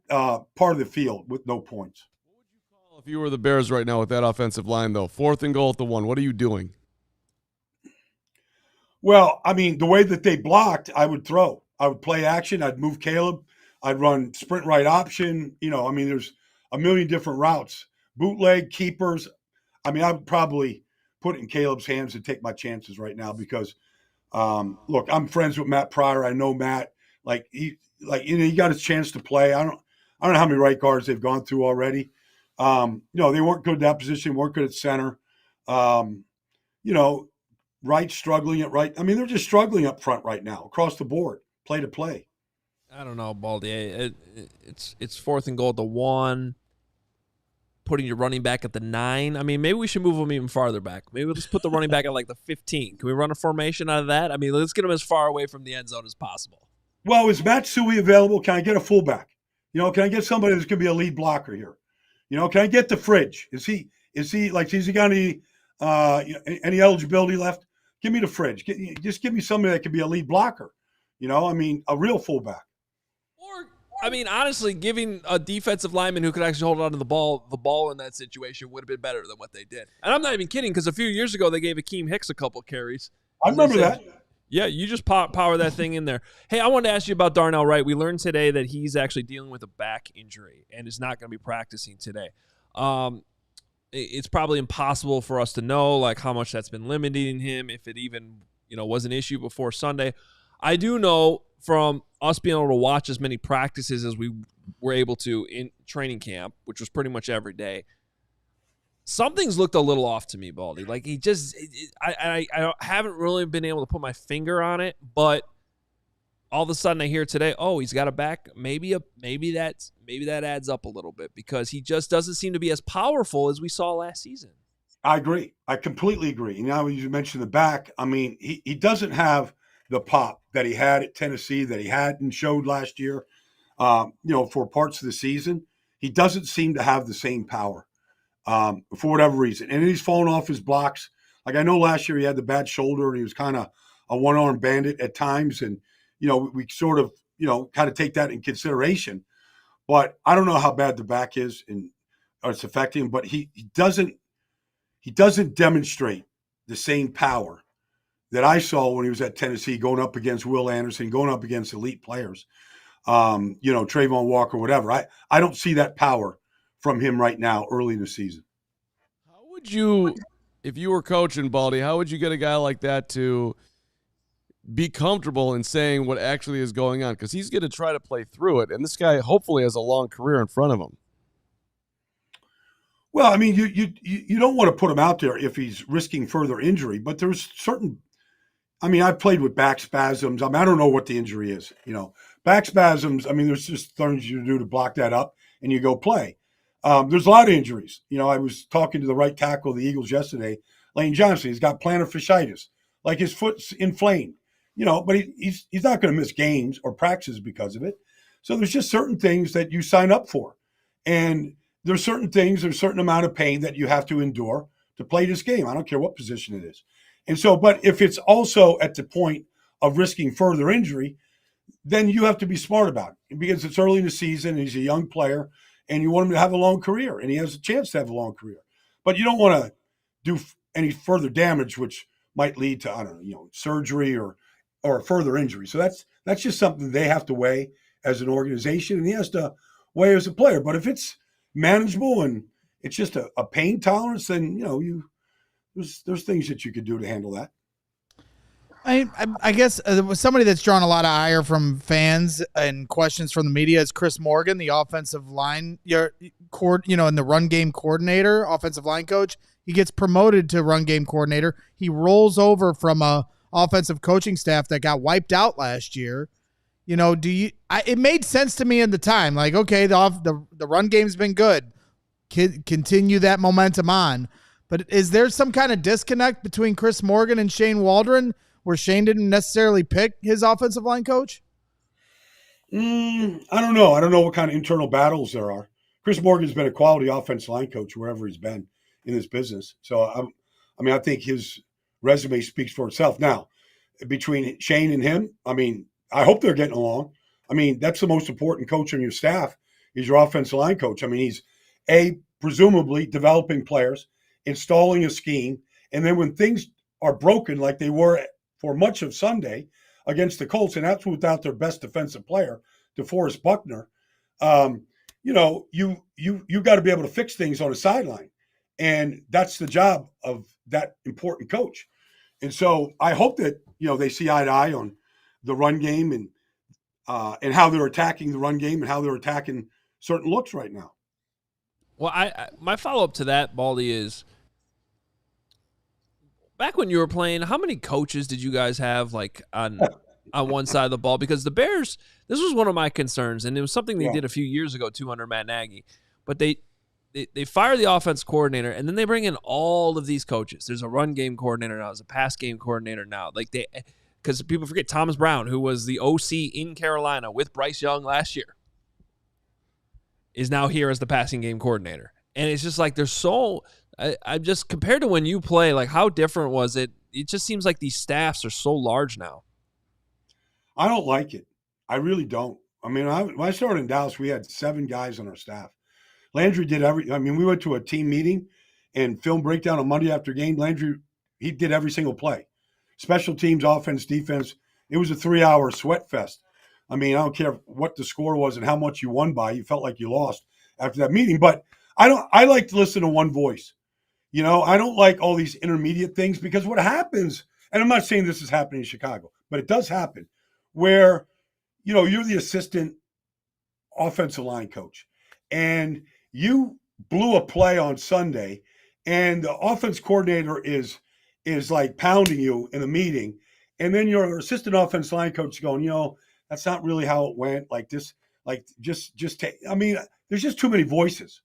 part of the field with no points. What would you call if you were the Bears right now with that offensive line, though? 4th and goal at the 1. What are you doing? Well, I mean, the way that they blocked, I would throw. I would play action. I'd move Caleb. I'd run sprint right option. There's a million different routes. Bootleg, keepers. I mean, I would probably put it in Caleb's hands and take my chances right now because, look, I'm friends with Matt Pryor. I know Matt. He got his chance to play. I don't know how many right guards they've gone through already. They weren't good at that position. Weren't good at center. Right struggling at right. I mean, they're just struggling up front right now across the board, play to play. I don't know, Baldy. It's 4th and goal at the 1. putting your running back at the 9. I mean, maybe we should move him even farther back. Maybe we'll just put the running back at like the 15. Can we run a formation out of that? I mean, let's get him as far away from the end zone as possible. Well, is Matt Suey available? Can I get a fullback? Can I get somebody that's going to be a lead blocker here? Can I get the Fridge? Is he got any eligibility left? Give me the Fridge. Just give me somebody that can be a lead blocker. A real fullback. Or, honestly, giving a defensive lineman who could actually hold on to the ball in that situation would have been better than what they did. And I'm not even kidding, because a few years ago they gave Akeem Hicks a couple carries. I remember that. Yeah, you just power that thing in there. Hey, I wanted to ask you about Darnell Wright. We learned today that he's actually dealing with a back injury and is not going to be practicing today. It's probably impossible for us to know like how much that's been limiting him, if it even was an issue before Sunday. I do know from us being able to watch as many practices as we were able to in training camp, which was pretty much every day, something's looked a little off to me, Baldy. Like he just, I haven't really been able to put my finger on it, but all of a sudden I hear today, oh, he's got a back. Maybe that adds up a little bit, because he just doesn't seem to be as powerful as we saw last season. I agree. I completely agree. Now you mentioned the back. He doesn't have the pop that he had at Tennessee, that he hadn't showed last year. For parts of the season, he doesn't seem to have the same power. For whatever reason. And he's fallen off his blocks. Like I know last year he had the bad shoulder and he was kind of a one-arm bandit at times. And, we sort of, kind of take that in consideration. But I don't know how bad the back is or it's affecting him, but he doesn't demonstrate the same power that I saw when he was at Tennessee, going up against Will Anderson, going up against elite players, Trayvon Walker, whatever. I don't see that power from him right now early in the season. How would you, if you were coaching Baldy, how would you get a guy like that to be comfortable in saying what actually is going on? Because he's going to try to play through it, and this guy hopefully has a long career in front of him. Well, you don't want to put him out there if he's risking further injury, but there's certain – I've played with back spasms. I don't know what the injury is. Back spasms, there's just things you do to block that up, and you go play. There's a lot of injuries. I was talking to the right tackle of the Eagles yesterday, Lane Johnson. He's got plantar fasciitis, like his foot's inflamed. But he's not going to miss games or practices because of it. So there's just certain things that you sign up for, and there's certain things, there's a certain amount of pain that you have to endure to play this game. I don't care what position it is. And so, but if it's also at the point of risking further injury, then you have to be smart about it, because it's early in the season and he's a young player. And you want him to have a long career, and he has a chance to have a long career. But you don't want to do any further damage, which might lead to, surgery or further injury. So that's just something they have to weigh as an organization, and he has to weigh as a player. But if it's manageable and it's just a pain tolerance, then, there's things that you could do to handle that. I guess somebody that's drawn a lot of ire from fans and questions from the media is Chris Morgan, the offensive line, in the run game coordinator, offensive line coach. He gets promoted to run game coordinator. He rolls over from a offensive coaching staff that got wiped out last year. It made sense to me in the time. Like, okay, the run game's been good. Continue that momentum on. But is there some kind of disconnect between Chris Morgan and Shane Waldron, where Shane didn't necessarily pick his offensive line coach? I don't know. I don't know what kind of internal battles there are. Chris Morgan's been a quality offensive line coach wherever he's been in this business. So, I think his resume speaks for itself. Now, between Shane and him, I hope they're getting along. That's the most important coach on your staff is your offensive line coach. He's presumably developing players, installing a scheme, and then when things are broken like they were for much of Sunday against the Colts, and that's without their best defensive player, DeForest Buckner, you got to be able to fix things on the sideline. And that's the job of that important coach. And so I hope that, they see eye to eye on the run game and how they're attacking the run game and how they're attacking certain looks right now. Well, my follow-up to that, Baldy, is back when you were playing, how many coaches did you guys have on one side of the ball? Because the Bears, this was one of my concerns, and it was something they did a few years ago too under Matt Nagy. But they fire the offense coordinator, and then they bring in all of these coaches. There's a run game coordinator now. There's a pass game coordinator now. Because people forget Thomas Brown, who was the OC in Carolina with Bryce Young last year, is now here as the passing game coordinator. And it's just like I'm just compared to when you play, like how different was it? It just seems like these staffs are so large now. I don't like it. I really don't. I mean, when I started in Dallas, we had 7 guys on our staff. Landry did we went to a team meeting and film breakdown on Monday after game. Landry, he did every single play. Special teams, offense, defense. It was a 3-hour sweat fest. I mean, I don't care what the score was and how much you won by. You felt like you lost after that meeting. But I like to listen to one voice. You know, I don't like all these intermediate things because what happens, and I'm not saying this is happening in Chicago, but it does happen, where, you know, you're the assistant offensive line coach and you blew a play on Sunday and the offense coordinator is like pounding you in a meeting. And then your assistant offensive line coach is going, you know, that's not really how it went. Like this, like just take, I mean, there's just too many voices,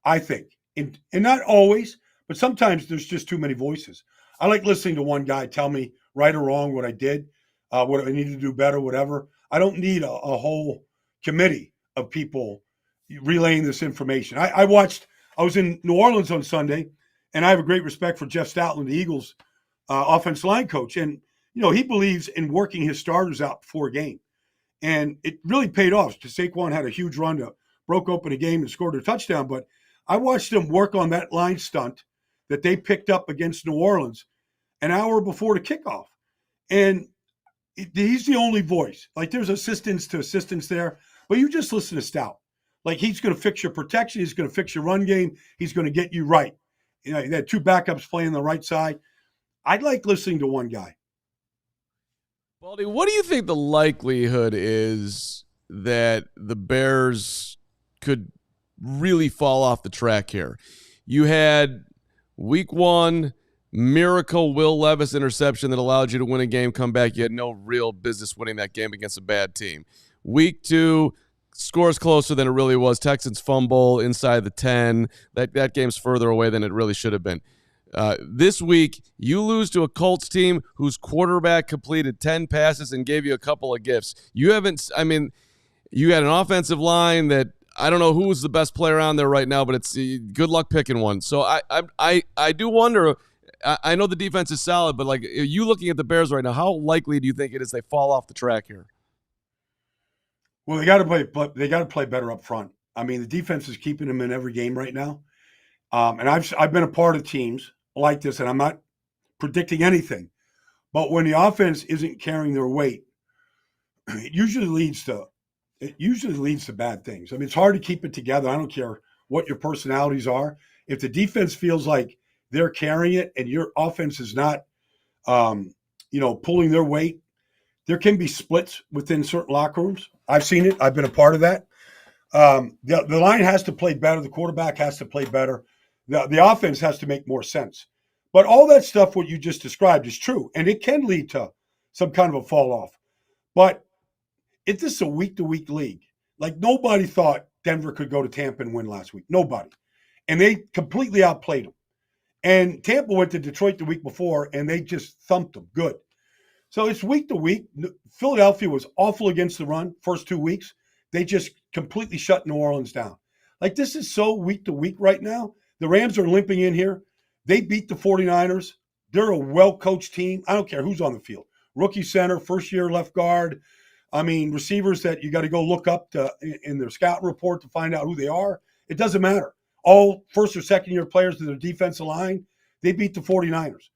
I think. And not always, but sometimes there's just too many voices. I like listening to one guy tell me right or wrong what I did, what I needed to do better, whatever. I don't need a whole committee of people relaying this information. I was in New Orleans on Sunday, and I have a great respect for Jeff Stoutland, the Eagles offensive line coach. And, you know, he believes in working his starters out before a game. And it really paid off because Saquon had a huge run to broke open a game and scored a touchdown. But I watched him work on that line stunt that they picked up against New Orleans an hour before the kickoff. And he's the only voice. Like, there's assistants to assistants there, but you just listen to Stout. Like, he's going to fix your protection. He's going to fix your run game. He's going to get you right. You know, you had 2 backups playing the right side. I'd like listening to one guy. Baldy, what do you think the likelihood is that the Bears could really fall off the track here? You had week 1, miracle Will Levis interception that allowed you to win a game, come back. You had no real business winning that game against a bad team. Week 2, scores closer than it really was. Texans fumble inside the 10. That game's further away than it really should have been. This week, you lose to a Colts team whose quarterback completed 10 passes and gave you a couple of gifts. You had an offensive line that I don't know who's the best player on there right now, but it's good luck picking one. So I do wonder. I know the defense is solid, but like you looking at the Bears right now, how likely do you think it is they fall off the track here? Well, they got to play better up front. I mean, the defense is keeping them in every game right now. And I've been a part of teams like this, and I'm not predicting anything. But when the offense isn't carrying their weight, it usually leads to bad things. I mean, it's hard to keep it together. I don't care what your personalities are. If the defense feels like they're carrying it and your offense is not, pulling their weight, there can be splits within certain locker rooms. I've seen it. I've been a part of that. The line has to play better. The quarterback has to play better. The offense has to make more sense. But all that stuff, what you just described, is true. And it can lead to some kind of a fall off. But this is a week-to-week league. Like, nobody thought Denver could go to Tampa and win last week. Nobody. And they completely outplayed them. And Tampa went to Detroit the week before, and they just thumped them good. So it's week to week. Philadelphia was awful against the run first 2 weeks. They just completely shut New Orleans down. Like, this is so week to week right now. The Rams are limping in here. They beat the 49ers. They're a well-coached team. I don't care who's on the field. Rookie center, first-year left guard. I mean, receivers that you got to go look up in their scout report to find out who they are. It doesn't matter. All first- or second-year players in their defensive line, they beat the 49ers.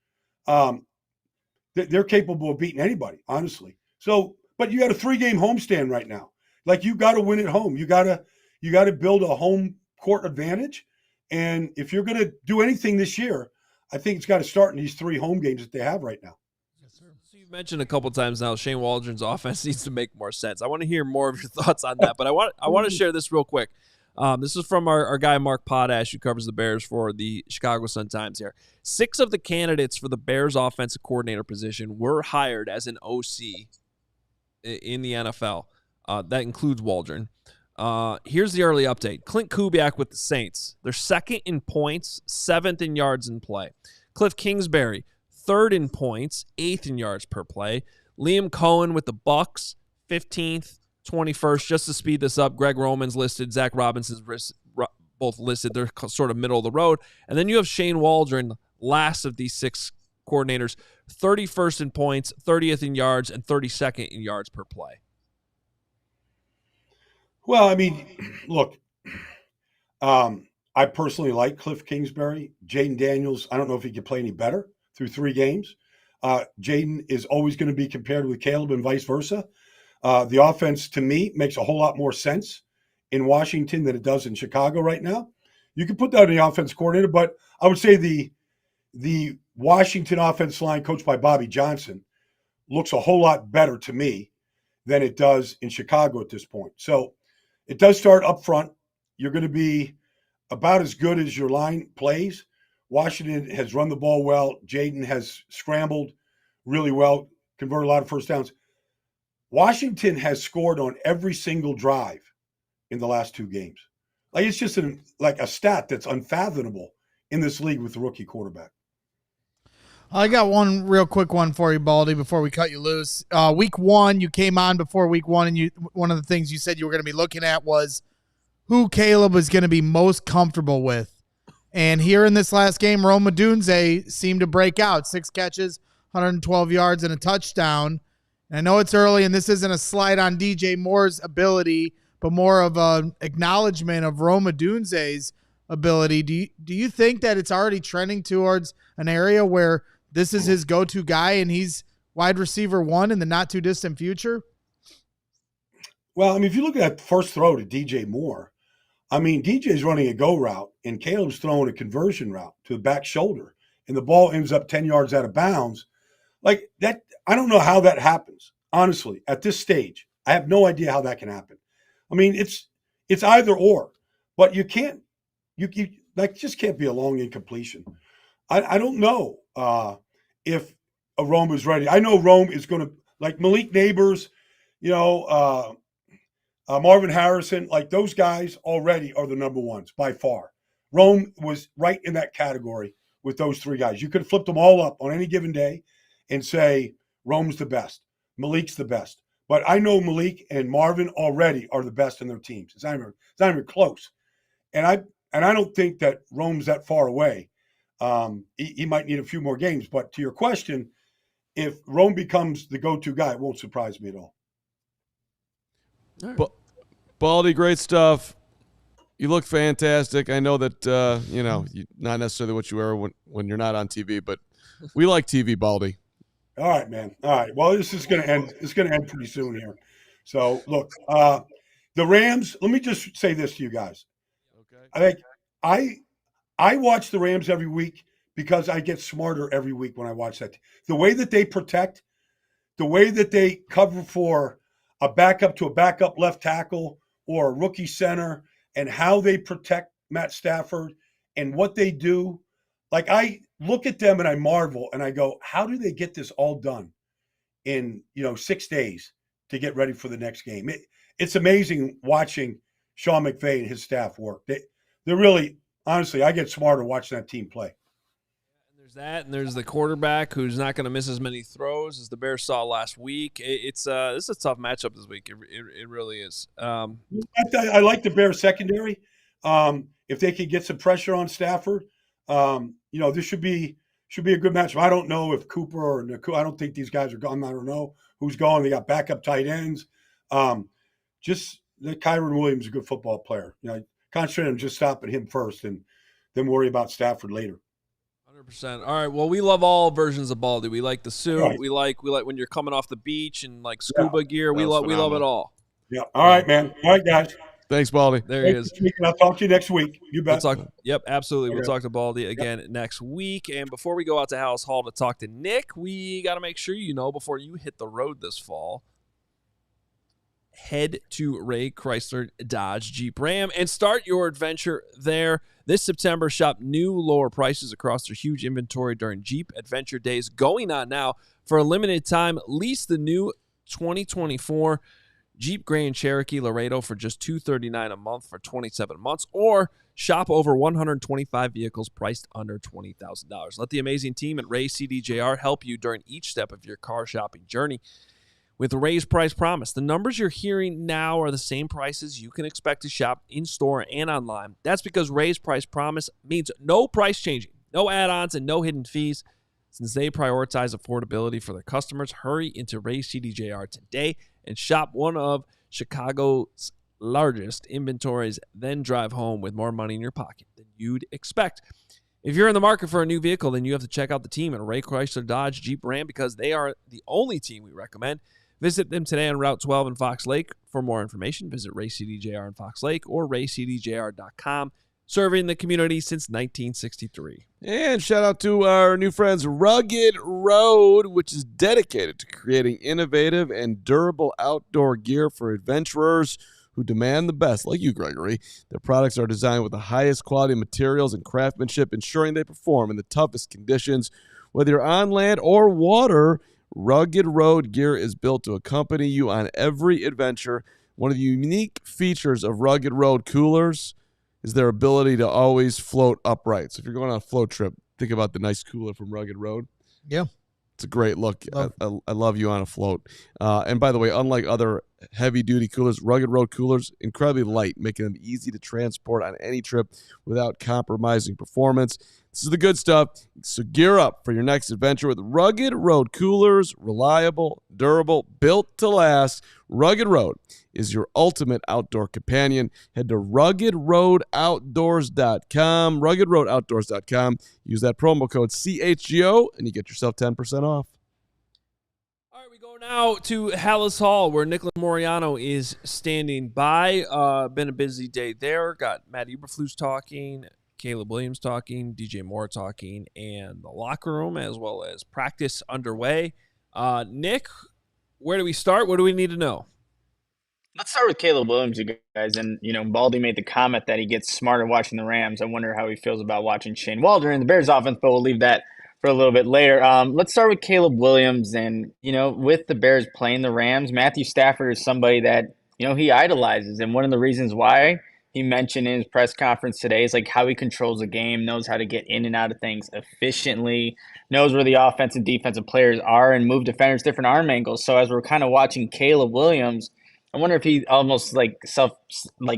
They're capable of beating anybody, honestly. So, but you got a 3-game homestand right now. Like, you got to win at home. You got to build a home court advantage. And if you're going to do anything this year, I think it's got to start in these 3 home games that they have right now. Yes, sir. So you've mentioned a couple times now Shane Waldron's offense needs to make more sense. I want to hear more of your thoughts on that, but I want to share this real quick. This is from our guy Mark Potash, who covers the Bears for the Chicago Sun-Times here. 6 of the candidates for the Bears offensive coordinator position were hired as an OC in the NFL. That includes Waldron. Here's the early update. Clint Kubiak with the Saints. They're second in points, 7th in yards in play. Cliff Kingsbury, 3rd in points, 8th in yards per play. Liam Cohen with the Bucks, 15th, 21st. Just to speed this up, Greg Roman's listed, Zach Robinson's both listed. They're sort of middle of the road. And then you have Shane Waldron, last of these 6 coordinators, 31st in points, 30th in yards, and 32nd in yards per play. Well, I mean, look, I personally like Cliff Kingsbury. Jaden Daniels, I don't know if he could play any better through 3 games. Jaden is always going to be compared with Caleb and vice versa. The offense, to me, makes a whole lot more sense in Washington than it does in Chicago right now. You can put that in the offense coordinator, but I would say the Washington offense line coached by Bobby Johnson looks a whole lot better to me than it does in Chicago at this point. So it does start up front. You're going to be about as good as your line plays. Washington has run the ball well. Jaden has scrambled really well, converted a lot of first downs. Washington has scored on every single drive in the last 2 games. Like, it's just a stat that's unfathomable in this league with the rookie quarterback. I got one real quick one for you, Baldy, before we cut you loose. Week 1, you came on before week 1, and one of the things you said you were going to be looking at was who Caleb was going to be most comfortable with. And here in this last game, Rome Odunze seemed to break out. 6 catches, 112 yards, and a touchdown. And I know it's early, and this isn't a slight on DJ Moore's ability, but more of an acknowledgement of Rome Odunze's ability. Do you think that it's already trending towards an area where this is his go-to guy and he's wide receiver 1 in the not-too-distant future? Well, I mean, if you look at that first throw to DJ Moore, I mean, DJ's running a go route, and Caleb's throwing a conversion route to the back shoulder, and the ball ends up 10 yards out of bounds. Like that, I don't know how that happens, honestly, at this stage. I have no idea how that can happen. I mean, it's either or, but you that just can't be a long incompletion. I don't know if a Rome is ready. I know Rome is going to, like Malik Neighbors, Marvin Harrison, like those guys already are the number ones by far. Rome was right in that category with those 3 guys. You could have flipped them all up on any given day and say Rome's the best, Malik's the best. But I know Malik and Marvin already are the best in their teams. It's not even close. And I don't think that Rome's that far away. He might need a few more games. But to your question, if Rome becomes the go-to guy, it won't surprise me at all. Right. Baldy, great stuff. You look fantastic. I know that not necessarily what you wear when you're not on TV, but we like TV, Baldy. All right, man. All right. Well, this is going to end. It's going to end pretty soon here. So, look, the Rams. Let me just say this to you guys. Okay. I watch the Rams every week because I get smarter every week when I watch that. The way that they protect, the way that they cover for a backup to a backup left tackle or a rookie center, and how they protect Matt Stafford and what they do. Like, I look at them and I marvel and I go, how do they get this all done in 6 days to get ready for the next game? It's amazing watching Sean McVay and his staff work. They're really, honestly, I get smarter watching that team play. There's that, and there's the quarterback who's not going to miss as many throws as the Bears saw last week. This is a tough matchup this week. It really is. I like the Bears secondary. If they can get some pressure on Stafford, this should be a good matchup. I don't know if Cooper or Naku, I don't think these guys are gone. I don't know who's going. They got backup tight ends. Just that Kyron Williams is a good football player. Concentrate on just stopping him first, and then worry about Stafford later. 100%. All right. Well, we love all versions of Baldy. We like the suit. Right. We like when you're coming off the beach and like scuba gear. We love it all. Yeah. All right, man. All right, guys. Thanks, Baldy. There he is. I'll talk to you next week. You bet. Yep, absolutely. We'll talk to Baldy again next week. And before we go out to Halas Hall to talk to Nick, we got to make sure before you hit the road this fall, head to Ray Chrysler Dodge Jeep Ram and start your adventure there. This September, shop new lower prices across their huge inventory during Jeep Adventure Days going on now. For a limited time, lease the new 2024 Jeep Grand Cherokee Laredo for just $239 a month for 27 months, or shop over 125 vehicles priced under $20,000. Let the amazing team at Ray CDJR help you during each step of your car shopping journey. With the Ray's Price Promise, the numbers you're hearing now are the same prices you can expect to shop in-store and online. That's because Ray's Price Promise means no price changing, no add-ons, and no hidden fees. Since they prioritize affordability for their customers, hurry into Ray CDJR today and shop one of Chicago's largest inventories, then drive home with more money in your pocket than you'd expect. If you're in the market for a new vehicle, then you have to check out the team at Ray Chrysler Dodge Jeep Ram, because they are the only team we recommend. Visit them today on Route 12 in Fox Lake. For more information, visit Ray CDJR in Fox Lake or raycdjr.com. Serving the community since 1963. And shout out to our new friends, Rugged Road, which is dedicated to creating innovative and durable outdoor gear for adventurers who demand the best, like you, Gregory. Their products are designed with the highest quality materials and craftsmanship, ensuring they perform in the toughest conditions. Whether you're on land or water, Rugged Road gear is built to accompany you on every adventure. One of the unique features of Rugged Road coolers is their ability to always float upright. So if you're going on a float trip, think about the nice cooler from Rugged Road. Yeah. It's a great look. I love you on a float. And by the way, unlike other heavy-duty coolers, Rugged Road coolers, incredibly light, making them easy to transport on any trip without compromising performance. This is the good stuff. So gear up for your next adventure with Rugged Road coolers. Reliable, durable, built to last. Rugged Road is your ultimate outdoor companion. Head to ruggedroadoutdoors.com. ruggedroadoutdoors.com. Use that promo code CHGO and you get yourself 10% off. All right, we go now to Halas Hall, where Nicholas Moreano is standing by. Been a busy day there. Got Matt Eberflus talking, Caleb Williams talking, DJ Moore talking, and the locker room, as well as practice underway. Nick, where do we start? What do we need to know? Let's start with Caleb Williams, you guys. And, Baldy made the comment that he gets smarter watching the Rams. I wonder how he feels about watching Shane Waldron in the Bears offense, but we'll leave that for a little bit later. Let's start with Caleb Williams. And, with the Bears playing the Rams, Matthew Stafford is somebody that, he idolizes. And one of the reasons why he mentioned in his press conference today is like how he controls the game, knows how to get in and out of things efficiently, knows where the offensive and defensive players are, and move defenders different arm angles. So as we're kind of watching Caleb Williams, I wonder if he almost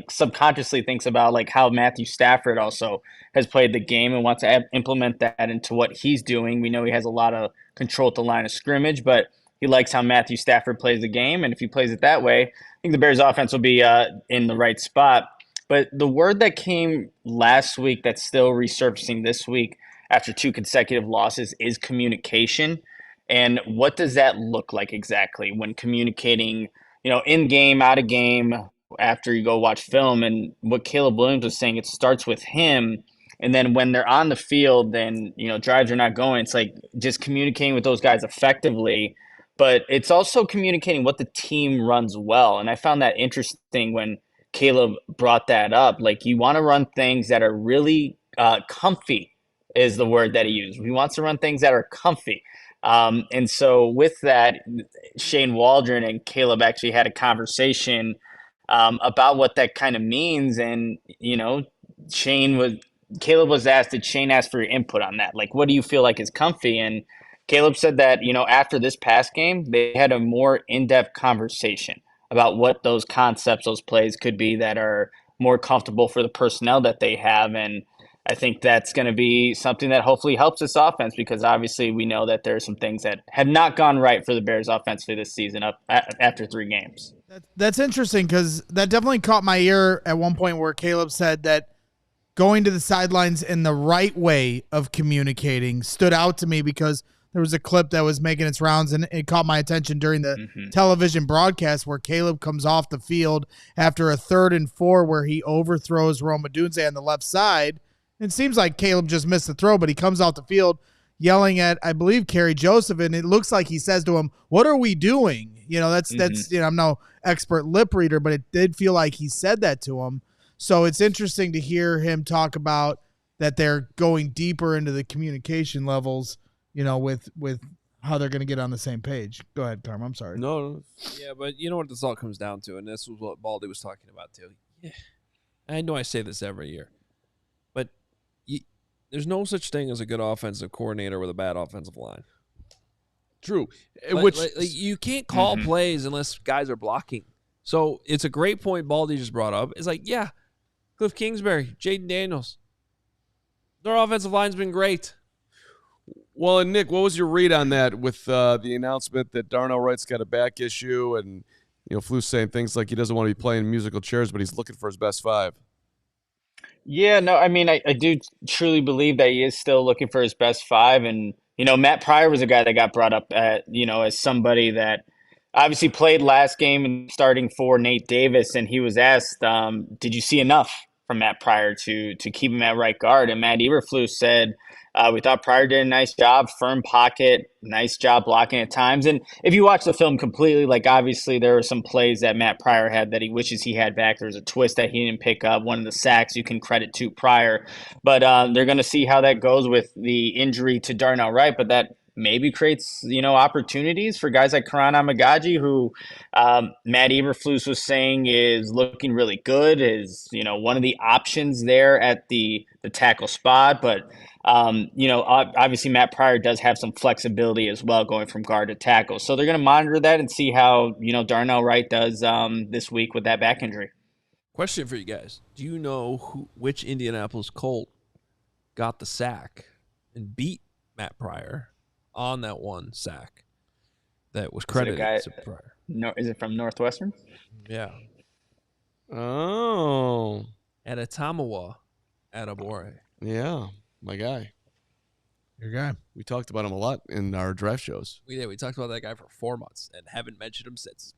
subconsciously thinks about like how Matthew Stafford also has played the game and wants to implement that into what he's doing. We know he has a lot of control at the line of scrimmage, but he likes how Matthew Stafford plays the game. And if he plays it that way, I think the Bears offense will be in the right spot. But the word that came last week that's still resurfacing this week after 2 consecutive losses is communication. And what does that look like exactly when communicating, in game, out of game, after you go watch film? And what Caleb Williams was saying, it starts with him. And then when they're on the field, then, drives are not going. It's like just communicating with those guys effectively. But it's also communicating what the team runs well. And I found that interesting when Caleb brought that up. Like, you want to run things that are really comfy is the word that he used. He wants to run things that are comfy. And so with that, Shane Waldron and Caleb actually had a conversation about what that kind of means. And, Caleb was asked, did Shane ask for your input on that? Like, what do you feel like is comfy? And Caleb said that, after this past game, they had a more in-depth conversation about what those concepts, those plays could be that are more comfortable for the personnel that they have. And I think that's going to be something that hopefully helps this offense, because obviously we know that there are some things that have not gone right for the Bears offensively this season after 3 games. That's interesting, because that definitely caught my ear at one point where Caleb said that going to the sidelines in the right way of communicating stood out to me, because there was a clip that was making its rounds and it caught my attention during the television broadcast where Caleb comes off the field after a 3rd and 4 where he overthrows Rome Odunze on the left side. It seems like Caleb just missed the throw, but he comes off the field yelling at, I believe, Kerry Joseph, and it looks like he says to him, "What are we doing?" That's I'm no expert lip reader, but it did feel like he said that to him. So it's interesting to hear him talk about that they're going deeper into the communication levels, with how they're going to get on the same page. Go ahead, Carm. I'm sorry. No. Yeah, but you know what this all comes down to, and this was what Baldy was talking about too. Yeah, I know I say this every year, but there's no such thing as a good offensive coordinator with a bad offensive line. True. Which you can't call plays unless guys are blocking. So it's a great point Baldy just brought up. It's like, yeah, Cliff Kingsbury, Jaden Daniels, their offensive line's been great. Well, and Nick, what was your read on that with the announcement that Darnell Wright's got a back issue and, Flus saying things like he doesn't want to be playing musical chairs, but he's looking for his best 5? Yeah, no, I mean, I do truly believe that he is still looking for his best 5. And, Matt Pryor was a guy that got brought up as somebody that obviously played last game and starting for Nate Davis. And he was asked, did you see enough from Matt Pryor to keep him at right guard? And Matt Eberflus said, we thought Pryor did a nice job, firm pocket, nice job blocking at times. And if you watch the film completely, obviously there were some plays that Matt Pryor had that he wishes he had back. There was a twist that he didn't pick up. One of the sacks you can credit to Pryor. But they're going to see how that goes with the injury to Darnell Wright. But that maybe creates, opportunities for guys like Karan Amagaji, who Matt Eberflus was saying is looking really good, is, one of the options there at the tackle spot. But obviously Matt Pryor does have some flexibility as well going from guard to tackle. So they're going to monitor that and see how, Darnell Wright does this week with that back injury. Question for you guys. Do you know which Indianapolis Colt got the sack and beat Matt Pryor on that one sack that was credited to Pryor? No, is it from Northwestern? Yeah. Oh. At Atamawa Atabore. Yeah. My guy. Your guy. We talked about him a lot in our draft shows. We did. We talked about that guy for 4 months and haven't mentioned him since.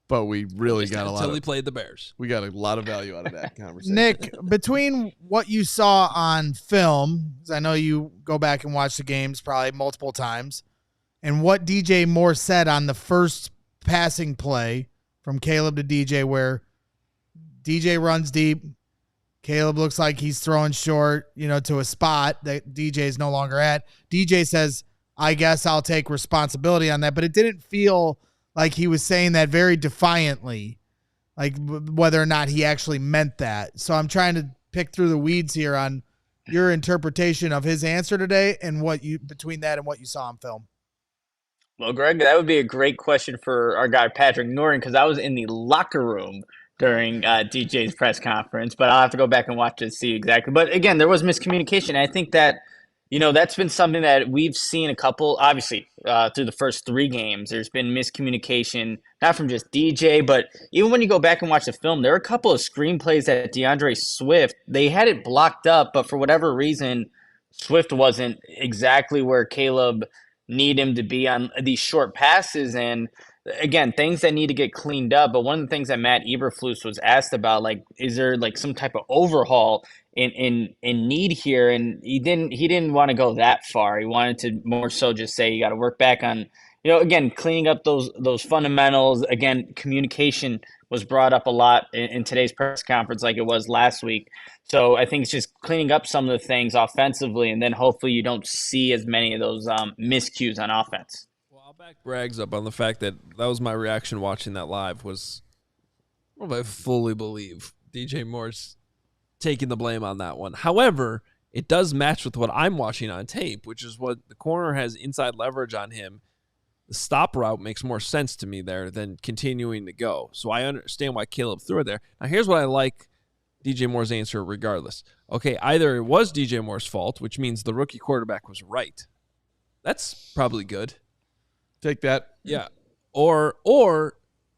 But we really got a lot until he played the Bears. We got a lot of value out of that conversation. Nick, between what you saw on film, because I know you go back and watch the games probably multiple times, and what DJ Moore said on the first passing play from Caleb to DJ, where DJ runs deep, Caleb looks like he's throwing short, to a spot that DJ is no longer at. DJ says, I guess I'll take responsibility on that. But it didn't feel like he was saying that very defiantly, like whether or not he actually meant that. So I'm trying to pick through the weeds here on your interpretation of his answer today and between that and what you saw on film. Well, Greg, that would be a great question for our guy Patrick Norton, because I was in the locker room during DJ's press conference, but I'll have to go back and watch it to see exactly. But again, there was miscommunication. I think that, that's been something that we've seen a couple, obviously, through the first 3 games. There's been miscommunication, not from just DJ, but even when you go back and watch the film, there are a couple of screenplays that DeAndre Swift, they had it blocked up, but for whatever reason, Swift wasn't exactly where Caleb needed him to be on these short passes. And again, things that need to get cleaned up. But one of the things that Matt Eberflus was asked about, is there some type of overhaul in need here? And he didn't want to go that far. He wanted to more so just say you got to work back on, again, cleaning up those fundamentals. Again, communication was brought up a lot in today's press conference, like it was last week. So I think it's just cleaning up some of the things offensively, and then hopefully you don't see as many of those miscues on offense. I'll back Braggs up on the fact that was my reaction watching that live was, I fully believe DJ Moore's taking the blame on that one. However, it does match with what I'm watching on tape, which is what the corner has inside leverage on him. The stop route makes more sense to me there than continuing to go. So I understand why Caleb threw it there. Now, here's what I like DJ Moore's answer regardless. Okay, either it was DJ Moore's fault, which means the rookie quarterback was right. That's probably good. Take that. Yeah. Or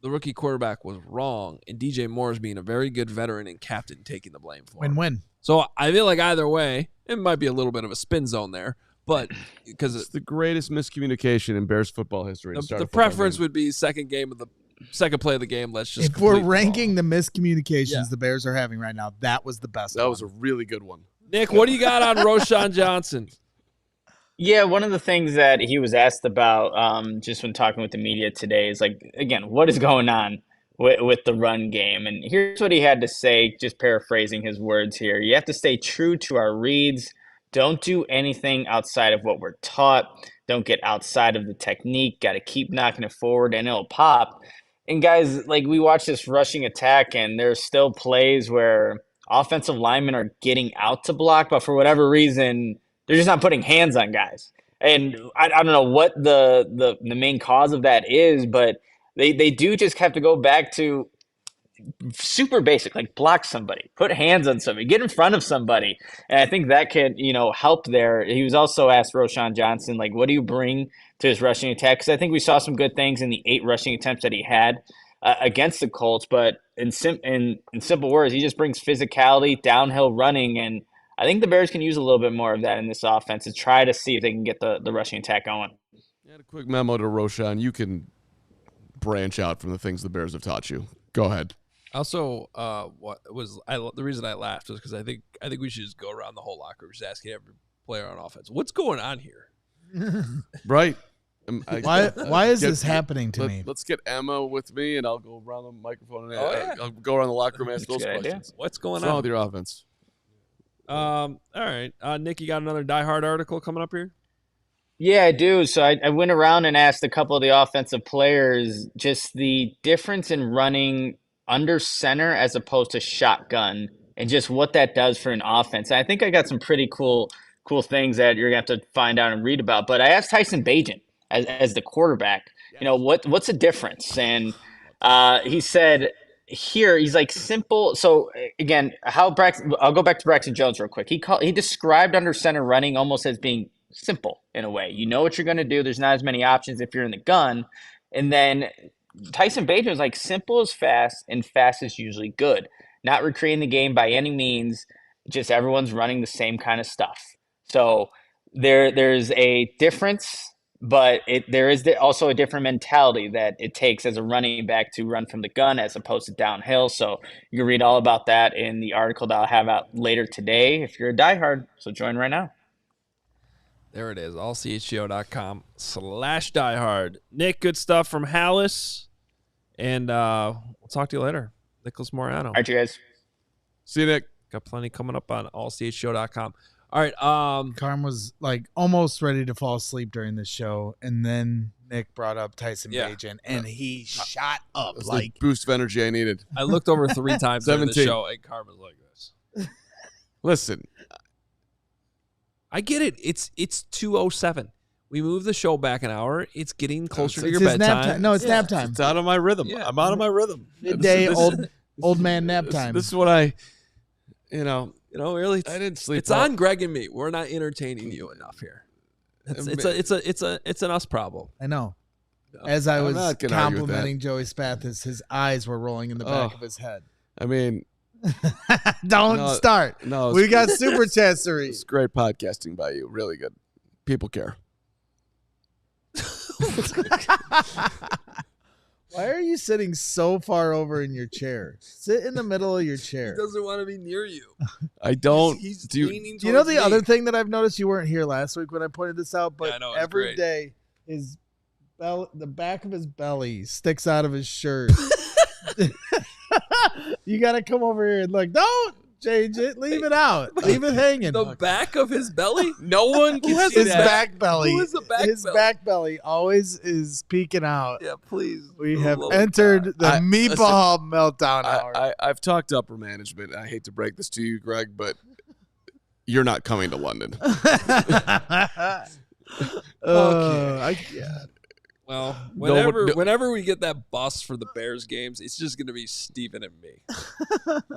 the rookie quarterback was wrong, and DJ Moore is being a very good veteran and captain taking the blame for him. Win-win. So I feel like either way, it might be a little bit of a spin zone there, but because it's the greatest miscommunication in Bears football history. The preference would be second play of the game. Let's just if we're ranking the miscommunications the Bears are having right now, that was the best. That was a really good one. Nick, what do you got on Roschon Johnson? Yeah, one of the things that he was asked about just when talking with the media today is, again, what is going on with the run game? And here's what he had to say, just paraphrasing his words here. You have to stay true to our reads, Don't do anything outside of what we're taught. Don't get outside of the technique. Got to keep knocking it forward, and it'll pop. And guys, like, we watch this rushing attack, and there's still plays where offensive linemen are getting out to block, but for whatever reason, they're just not putting hands on guys. And I don't know what the main cause of that is, but they do just have to go back to super basic, like block somebody, put hands on somebody, get in front of somebody. And I think that could, help there. He was also asked, Roschon Johnson, like, what do you bring to his rushing attack? Because I think we saw some good things in the 8 rushing attempts that he had against the Colts. But in simple words, he just brings physicality, downhill running. And I think the Bears can use a little bit more of that in this offense to try to see if they can get the rushing attack going. A quick memo to Roschon. You can branch out from the things the Bears have taught you. Go ahead. Also, the reason I laughed was because I think we should just go around the whole locker room, just asking every player on offense, what's going on here? Right. Why is this happening to me? Let's get Emma with me, and I'll go around the microphone, and I'll go around the locker room and ask those questions. What's going on with your offense? All right. Nick, you got another Die Hard article coming up here? Yeah, I do. So I went around and asked a couple of the offensive players just the difference in running under center as opposed to shotgun and just what that does for an offense. And I think I got some pretty cool things that you're going to have to find out and read about. But I asked Tyson Bagent as the quarterback, what's the difference? And he said here, he's like simple. So again, I'll go back to Braxton Jones real quick. He described under center running almost as being simple in a way. You know what you're going to do. There's not as many options if you're in the gun. And then Tyson Bagent was like, simple is fast, and fast is usually good. Not recreating the game by any means, just everyone's running the same kind of stuff. So there's a difference, but there is also a different mentality that it takes as a running back to run from the gun as opposed to downhill. So you can read all about that in the article that I'll have out later today if you're a diehard. So join right now. There it is, allchgo.com/diehard. Nick, good stuff from Halas. And we'll talk to you later. Nicholas Moreano. All right, you guys. See you, Nick. Got plenty coming up on allchgo.com. All right. Carm was like almost ready to fall asleep during the show, and then Nick brought up Tyson Bagent, and he shot up. That's like the boost of energy I needed. I looked over 3 times during the show, and Carm was like this. Listen. I get it. It's 2:07. We moved the show back an hour. It's getting closer to your bedtime. Nap time. No, it's nap time. It's out of my rhythm. Yeah. I'm out of my rhythm. Midday old man nap time. This is what really. I didn't sleep. It's on Greg and me. We're not entertaining you enough here. It's an us problem. I know. As I was complimenting Joey Spathis, his eyes were rolling in the back of his head. I mean. Don't start. No, we got super chats to read. It's great podcasting by you. Really good. People care. Why are you sitting so far over in your chair? Sit in the middle of your chair. He doesn't want to be near you. I don't. He's leaning towards the other thing that I've noticed? You weren't here last week when I pointed this out, but every day the back of his belly sticks out of his shirt. You got to come over here and look. Don't change it. Leave it out. Leave it hanging. The back of his belly? No one can see his back belly. Who is the back his belly? back belly always is peeking out. Yeah, please. We have entered the meatball meltdown hour. I've talked to upper management. I hate to break this to you, Greg, but you're not coming to London. Okay. Well, whenever we get that bus for the Bears games, it's just going to be Steven and me.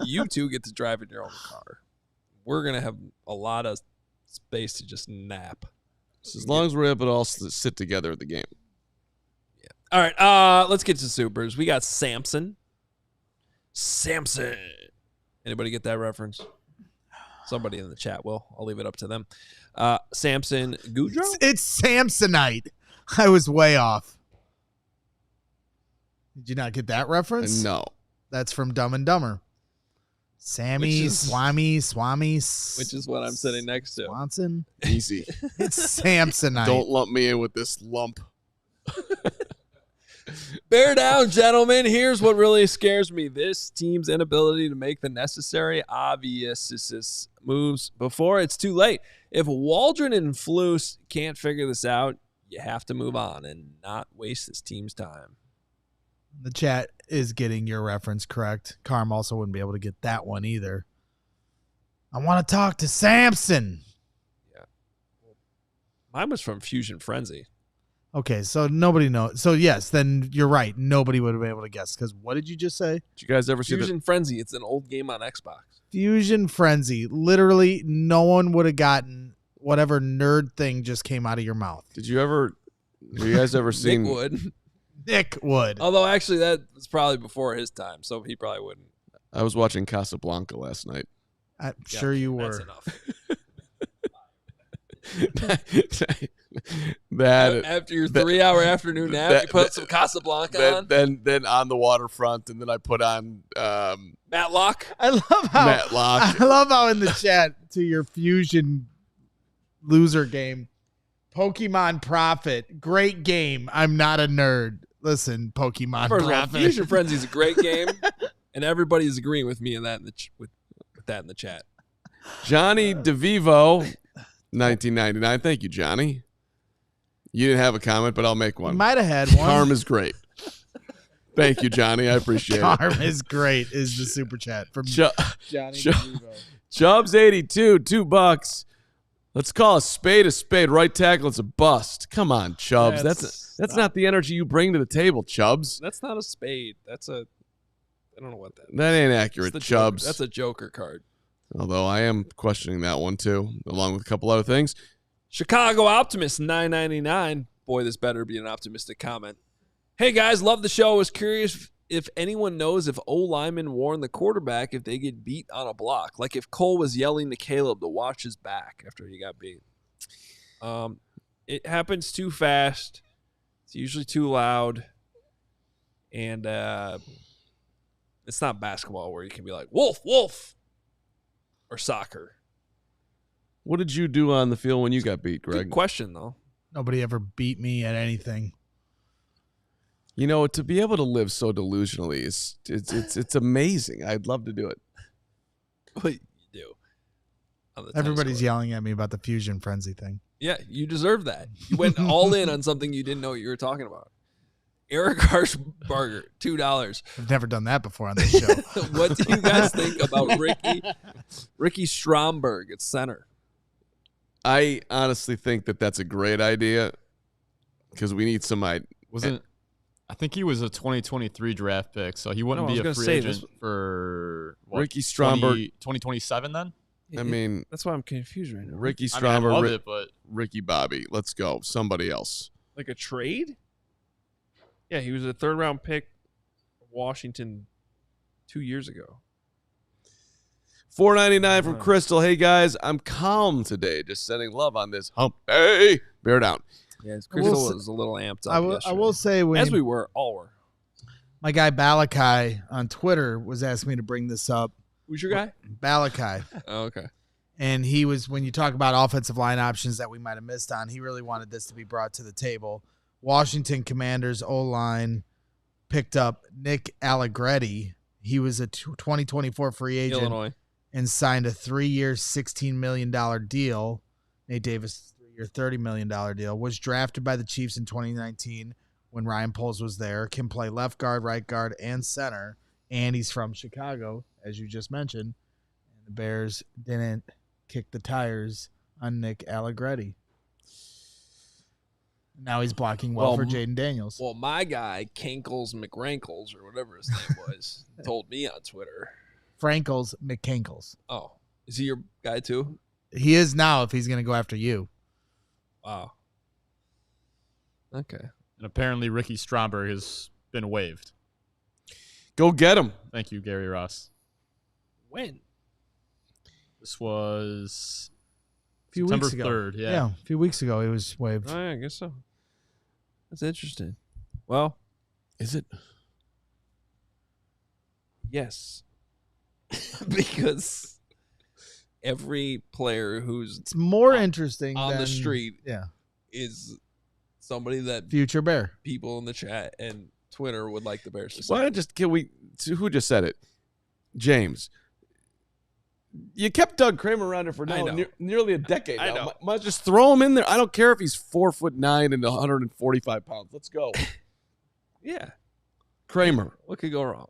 You two get to drive in your own car. We're going to have a lot of space to just nap. As long as we're able to all sit together at the game. Yeah. All right, let's get to Supers. We got Samson. Anybody get that reference? Somebody in the chat will. I'll leave it up to them. Samson Goudreau? It's Samsonite. I was way off. Did you not get that reference? No. That's from Dumb and Dumber. Swami. Which is what I'm sitting next to. Swanson. Easy. It's Samsonite. Don't lump me in with this lump. Bear down, gentlemen. Here's what really scares me. This team's inability to make the necessary obvious moves before it's too late. If Waldron and Flus can't figure this out, you have to move on and not waste this team's time. The chat is getting your reference correct. Carm also wouldn't be able to get that one either. I want to talk to Samson. Yeah. Mine was from Fusion Frenzy. Okay, so nobody knows. So, yes, then you're right. Nobody would have been able to guess. Because what did you just say? Did you guys ever see Fusion Frenzy? It's an old game on Xbox. Fusion Frenzy. Literally, no one would have gotten whatever nerd thing just came out of your mouth. Have you guys ever seen? Nick would. Nick would. Although, actually, that was probably before his time, so he probably wouldn't. I was watching Casablanca last night. I'm sure you were. That's enough. After your 3-hour afternoon nap, you put some Casablanca on? Then on the waterfront, and then I put on Matlock. I love how in the chat to your Fusion loser game, Pokemon Profit, great game. I'm not a nerd. Listen, Pokemon First Profit. of all, Fusion Frenzy is a great game, and everybody's agreeing with me in that with that in the chat. Johnny DeVivo, 1999. Thank you, Johnny. You didn't have a comment, but I'll make one. You might have had one. Carm is great. Thank you, Johnny. I appreciate it. Carm is great is the super chat from Johnny DeVivo. Chubbs 82, $2. Let's call a spade. Right tackle, it's a bust. Come on, Chubbs. That's not the energy you bring to the table, Chubbs. That's not a spade. I don't know what that is. That ain't accurate, Chubbs. That's a Joker card. Although I am questioning that one too, along with a couple other things. Chicago Optimist, $9.99. Boy, this better be an optimistic comment. Hey, guys, love the show. I was curious if anyone knows if O-linemen warn the quarterback if they get beat on a block. Like if Cole was yelling to Caleb to watch his back after he got beat. It happens too fast. It's usually too loud. And it's not basketball where you can be like, wolf, wolf. Or soccer. What did you do on the field when you got beat, Greg? Good question, though. Nobody ever beat me at anything. You know, to be able to live so delusionally it's amazing. I'd love to do it. What you do? Everybody's yelling at me about the Fusion Frenzy thing. Yeah, you deserve that. You went all in on something you didn't know what you were talking about. Eric Harshbarger, $2. I've never done that before on this show. What do you guys think about Ricky Stromberg at center? I honestly think that's a great idea because we need some. I think he was a 2023 draft pick, so he wouldn't be a free agent for Ricky Stromberg 2027 then? I mean, that's why I'm confused right now. Ricky Stromberg, I love it, but Ricky Bobby. Let's go. Somebody else. Like a trade? Yeah, he was a 3rd-round pick of Washington 2 years ago. $4.99 from Crystal. Hey, guys, I'm calm today. Just sending love on this hump. Hey, bear down. Yeah, Crystal was a little amped up I will say as we were, all were. My guy Balakai on Twitter was asking me to bring this up. Who's your guy? Balakai. Oh, okay. And he was, when you talk about offensive line options that we might have missed on, he really wanted this to be brought to the table. Washington Commanders O-line picked up Nick Allegretti. He was a 2024 free agent. Illinois. And signed a 3-year, $16 million deal. Nate Davis, 3-year, $30 million deal. Was drafted by the Chiefs in 2019 when Ryan Poles was there. Can play left guard, right guard, and center. And he's from Chicago, as you just mentioned. And the Bears didn't kick the tires on Nick Allegretti. Now he's blocking well for Jaden Daniels. Well, my guy, Cankles McRankles, or whatever his name was, told me on Twitter. Frankles McCankles. Oh, is he your guy too? He is now if he's going to go after you. Wow. Okay. And apparently Ricky Stromberg has been waived. Go get him. Thank you, Gary Ross. When? This was a few September weeks ago. 3rd. Yeah, a few weeks ago he was waived. Oh, yeah, I guess so. That's interesting. Well, is it? Yes. Because every player who's it's more interesting on than, the street yeah, is somebody that future Bear people in the chat and Twitter would like the Bears to say. Why just who just said it? James. You kept Doug Kramer around here for nearly a decade now. I know. Might just throw him in there. I don't care if he's 4'9" and 145 pounds. Let's go. Yeah. Kramer. What could go wrong?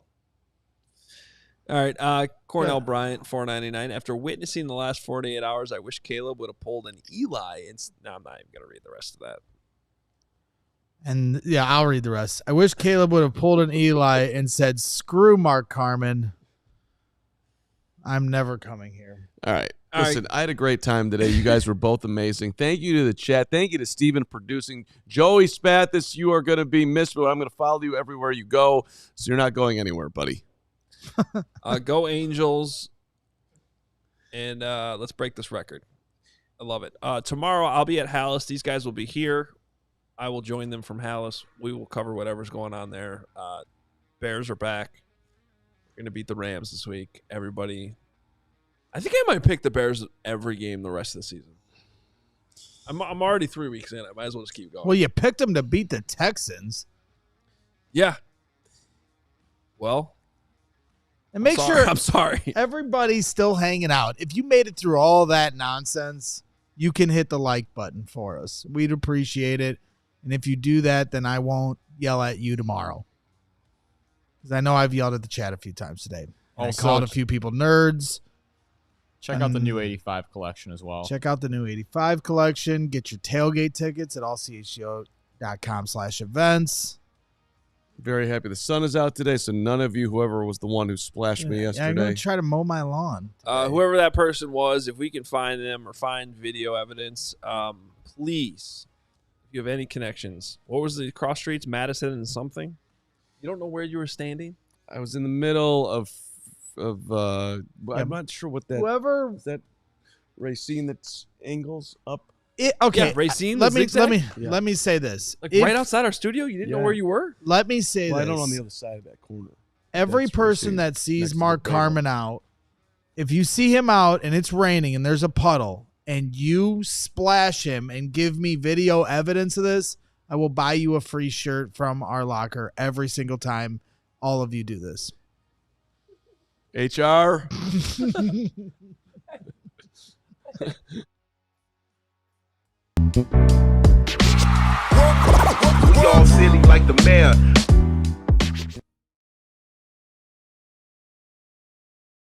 All right. Cornell Bryant, $4.99. After witnessing the last 48 hours, I wish Caleb would have pulled an Eli. No, I'm not even going to read the rest of that. And, yeah, I'll read the rest. I wish Caleb would have pulled an Eli and said, screw Mark Carman. I'm never coming here. All right. Listen, I had a great time today. You guys were both amazing. Thank you to the chat. Thank you to Steven producing. Joey Spathis, you are going to be missed, but I'm going to follow you everywhere you go, so you're not going anywhere, buddy. Go Angels. And let's break this record. I love it. Tomorrow I'll be at Halas. These guys will be here. I will join them from Halas. We will cover whatever's going on there. Bears are back. We're going to beat the Rams this week. Everybody. I think I might pick the Bears every game the rest of the season. I'm already 3 weeks in. I might as well just keep going. Well, you picked them to beat the Texans. Yeah. Well. And make sure I'm sorry. Everybody's still hanging out. If you made it through all that nonsense, you can hit the like button for us. We'd appreciate it. And if you do that, then I won't yell at you tomorrow. Because I know I've yelled at the chat a few times today. I called a few people nerds. Check out the new 85 collection as well. Check out the new 85 collection. Get your tailgate tickets at allchgo.com/events. Very happy the sun is out today, so none of you, whoever was the one who splashed me yesterday. I'm going to try to mow my lawn. Whoever that person was, if we can find them or find video evidence, please, if you have any connections. What was the cross streets, Madison and something? You don't know where you were standing? I was in the middle of I'm not sure what that. Whoever is that Racine that's angles up. Okay, yeah, Racine. Let me say this. Like right outside our studio, you didn't know where you were. Let me say this. I don't know on the other side of that corner. Every person that sees Mark Carman out, if you see him out and it's raining and there's a puddle and you splash him and give me video evidence of this, I will buy you a free shirt from our locker every single time all of you do this. HR. We all silly like the mayor.